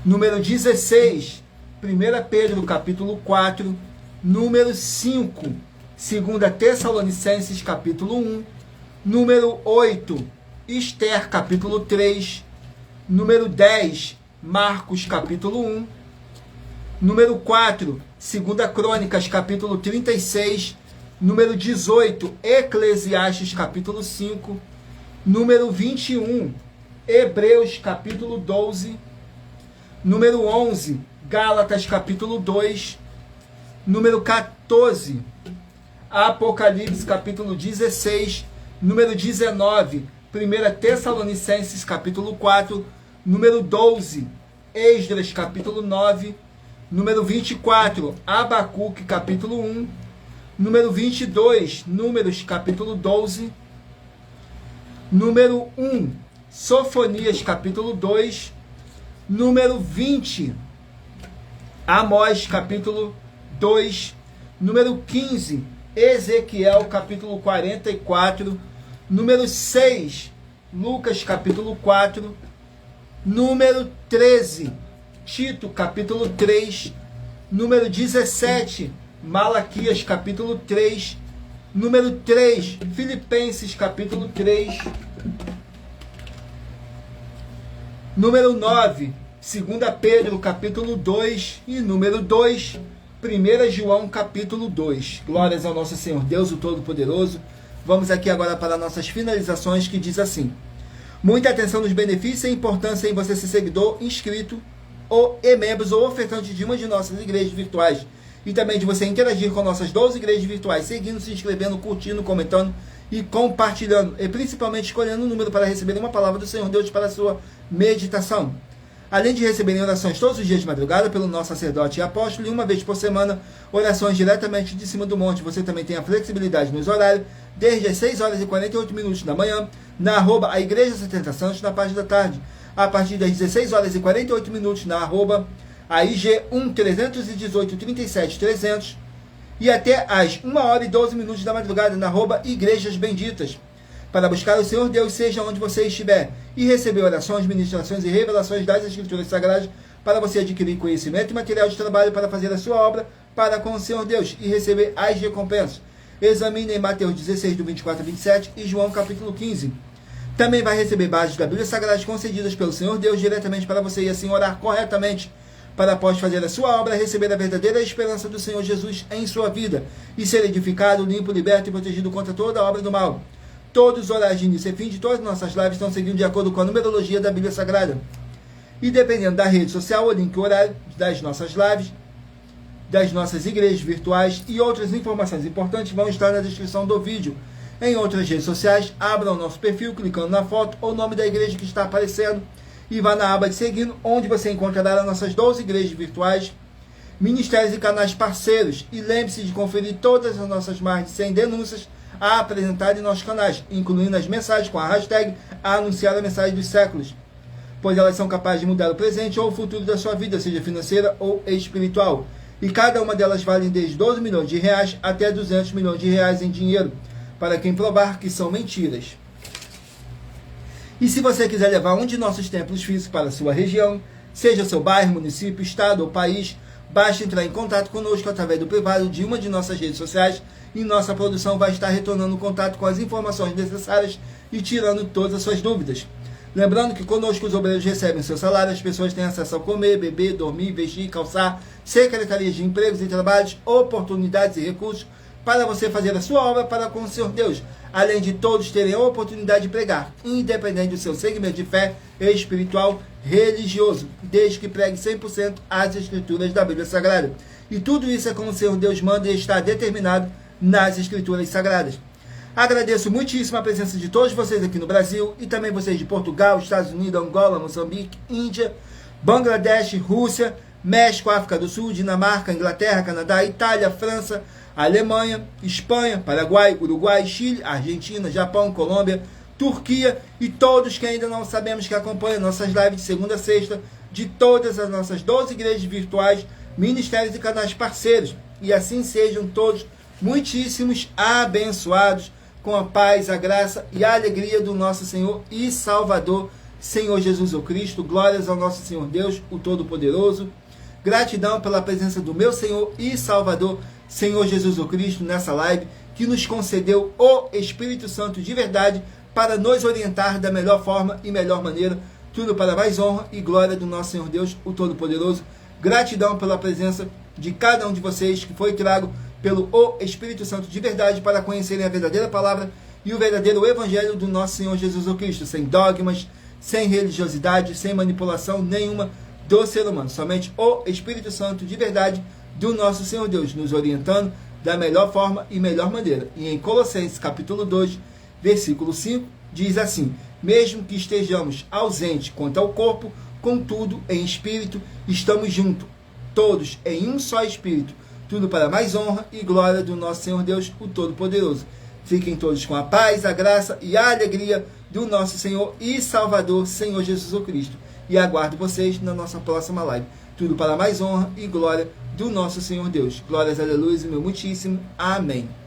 Número 16, 1 Pedro, capítulo 4. Número 5, 2 Tessalonicenses, capítulo 1. Número 8, Esther, capítulo 3. Número 10, Marcos, capítulo 1. Número 4, 2 Crônicas, capítulo 36. Número 18, Eclesiastes, capítulo 5. Número 21, Hebreus, capítulo 12. Número 11, Gálatas, capítulo 2. Número 14, Apocalipse, capítulo 16. Número 19, 1 Tessalonicenses, capítulo 4. Número 12, Esdras, capítulo 9. Número 24, Abacuque, capítulo 1. Número 22, Números, capítulo 12. Número 1, Sofonias, capítulo 2. Número 20, Amós, capítulo 2. Número 15, Ezequiel, capítulo 44. Número 6, Lucas, capítulo 4. Número 13, Tito, capítulo 3. Número 17, Malaquias, capítulo 3. Número 3, Filipenses, capítulo 3. Número 9, 2 Pedro, capítulo 2. E número 2, 1 João, capítulo 2. Glórias ao nosso Senhor Deus, o Todo-Poderoso. Vamos aqui agora para nossas finalizações, que diz assim: muita atenção nos benefícios e importância em você ser seguidor, inscrito, ou membros ou ofertante de uma de nossas igrejas virtuais, e também de você interagir com nossas 12 igrejas virtuais, seguindo, se inscrevendo, curtindo, comentando e compartilhando, e principalmente escolhendo um número para receber uma palavra do Senhor Deus para a sua meditação. Além de receberem orações todos os dias de madrugada pelo nosso sacerdote e apóstolo, e uma vez por semana, orações diretamente de cima do monte. Você também tem a flexibilidade nos horários, desde as 6 horas e 48 minutos da manhã, na @ a Igreja 70 Santos, na parte da tarde, a partir das 16 horas e 48 minutos, na @ a IG 1-318 37 300, e até às 1 hora e 12 minutos da madrugada, na @ Igrejas Benditas, para buscar o Senhor Deus, seja onde você estiver, e receber orações, ministrações e revelações das Escrituras Sagradas, para você adquirir conhecimento e material de trabalho para fazer a sua obra para com o Senhor Deus, e receber as recompensas. Examine em Mateus 16, do 24 a 27, e João capítulo 15. Também vai receber bases da Bíblia Sagrada concedidas pelo Senhor Deus diretamente para você, e assim orar corretamente, para após fazer a sua obra, receber a verdadeira esperança do Senhor Jesus em sua vida, e ser edificado, limpo, liberto e protegido contra toda a obra do mal. Todos os horários de início e fim de todas as nossas lives estão seguindo de acordo com a numerologia da Bíblia Sagrada. E dependendo da rede social, o link e o horário das nossas lives, das nossas igrejas virtuais e outras informações importantes vão estar na descrição do vídeo. Em outras redes sociais, abra o nosso perfil clicando na foto ou nome da igreja que está aparecendo e vá na aba de seguindo, onde você encontrará as nossas 12 igrejas virtuais, ministérios e canais parceiros. E lembre-se de conferir todas as nossas mais de 100 denúncias a apresentar em nossos canais, incluindo as mensagens com a hashtag a anunciar a mensagem dos séculos, pois elas são capazes de mudar o presente ou o futuro da sua vida, seja financeira ou espiritual. E cada uma delas vale desde 12 milhões de reais até 200 milhões de reais em dinheiro, para quem provar que são mentiras. E se você quiser levar um de nossos templos físicos para a sua região, seja seu bairro, município, estado ou país, basta entrar em contato conosco através do privado de uma de nossas redes sociais e nossa produção vai estar retornando contato com as informações necessárias e tirando todas as suas dúvidas. Lembrando que conosco os obreiros recebem seu salário, as pessoas têm acesso a comer, beber, dormir, vestir, calçar, secretarias de empregos e trabalhos, oportunidades e recursos para você fazer a sua obra para com o Senhor Deus, além de todos terem a oportunidade de pregar, independente do seu segmento de fé espiritual, religioso, desde que pregue 100% as escrituras da Bíblia Sagrada. E tudo isso é como o Senhor Deus manda e está determinado nas escrituras sagradas. Agradeço muitíssimo a presença de todos vocês aqui no Brasil e também vocês de Portugal, Estados Unidos, Angola, Moçambique, Índia, Bangladesh, Rússia, México, África do Sul, Dinamarca, Inglaterra, Canadá, Itália, França, Alemanha, Espanha, Paraguai, Uruguai, Chile, Argentina, Japão, Colômbia, Turquia e todos que ainda não sabemos que acompanham nossas lives de segunda a sexta de todas as nossas 12 igrejas virtuais, ministérios e canais parceiros. E assim sejam todos muitíssimos abençoados com a paz, a graça e a alegria do nosso Senhor e Salvador, Senhor Jesus o Cristo. Glórias ao nosso Senhor Deus, o Todo-Poderoso. Gratidão pela presença do meu Senhor e Salvador, Senhor Jesus o Cristo, nessa live, que nos concedeu o Espírito Santo de verdade para nos orientar da melhor forma e melhor maneira, tudo para mais honra e glória do nosso Senhor Deus, o Todo-Poderoso. Gratidão pela presença de cada um de vocês que foi trago pelo o Espírito Santo de verdade para conhecerem a verdadeira palavra e o verdadeiro evangelho do nosso Senhor Jesus o Cristo, sem dogmas, sem religiosidade, sem manipulação nenhuma do ser humano. Somente o Espírito Santo de verdade do nosso Senhor Deus, nos orientando da melhor forma e melhor maneira. E em Colossenses capítulo 2, versículo 5, diz assim: mesmo que estejamos ausentes quanto ao corpo, contudo, em espírito, estamos juntos, todos em um só espírito, tudo para mais honra e glória do nosso Senhor Deus, o Todo-Poderoso. Fiquem todos com a paz, a graça e a alegria do nosso Senhor e Salvador, Senhor Jesus o Cristo. E aguardo vocês na nossa próxima live. Tudo para mais honra e glória do nosso Senhor Deus. Glórias, aleluia, meu muitíssimo. Amém.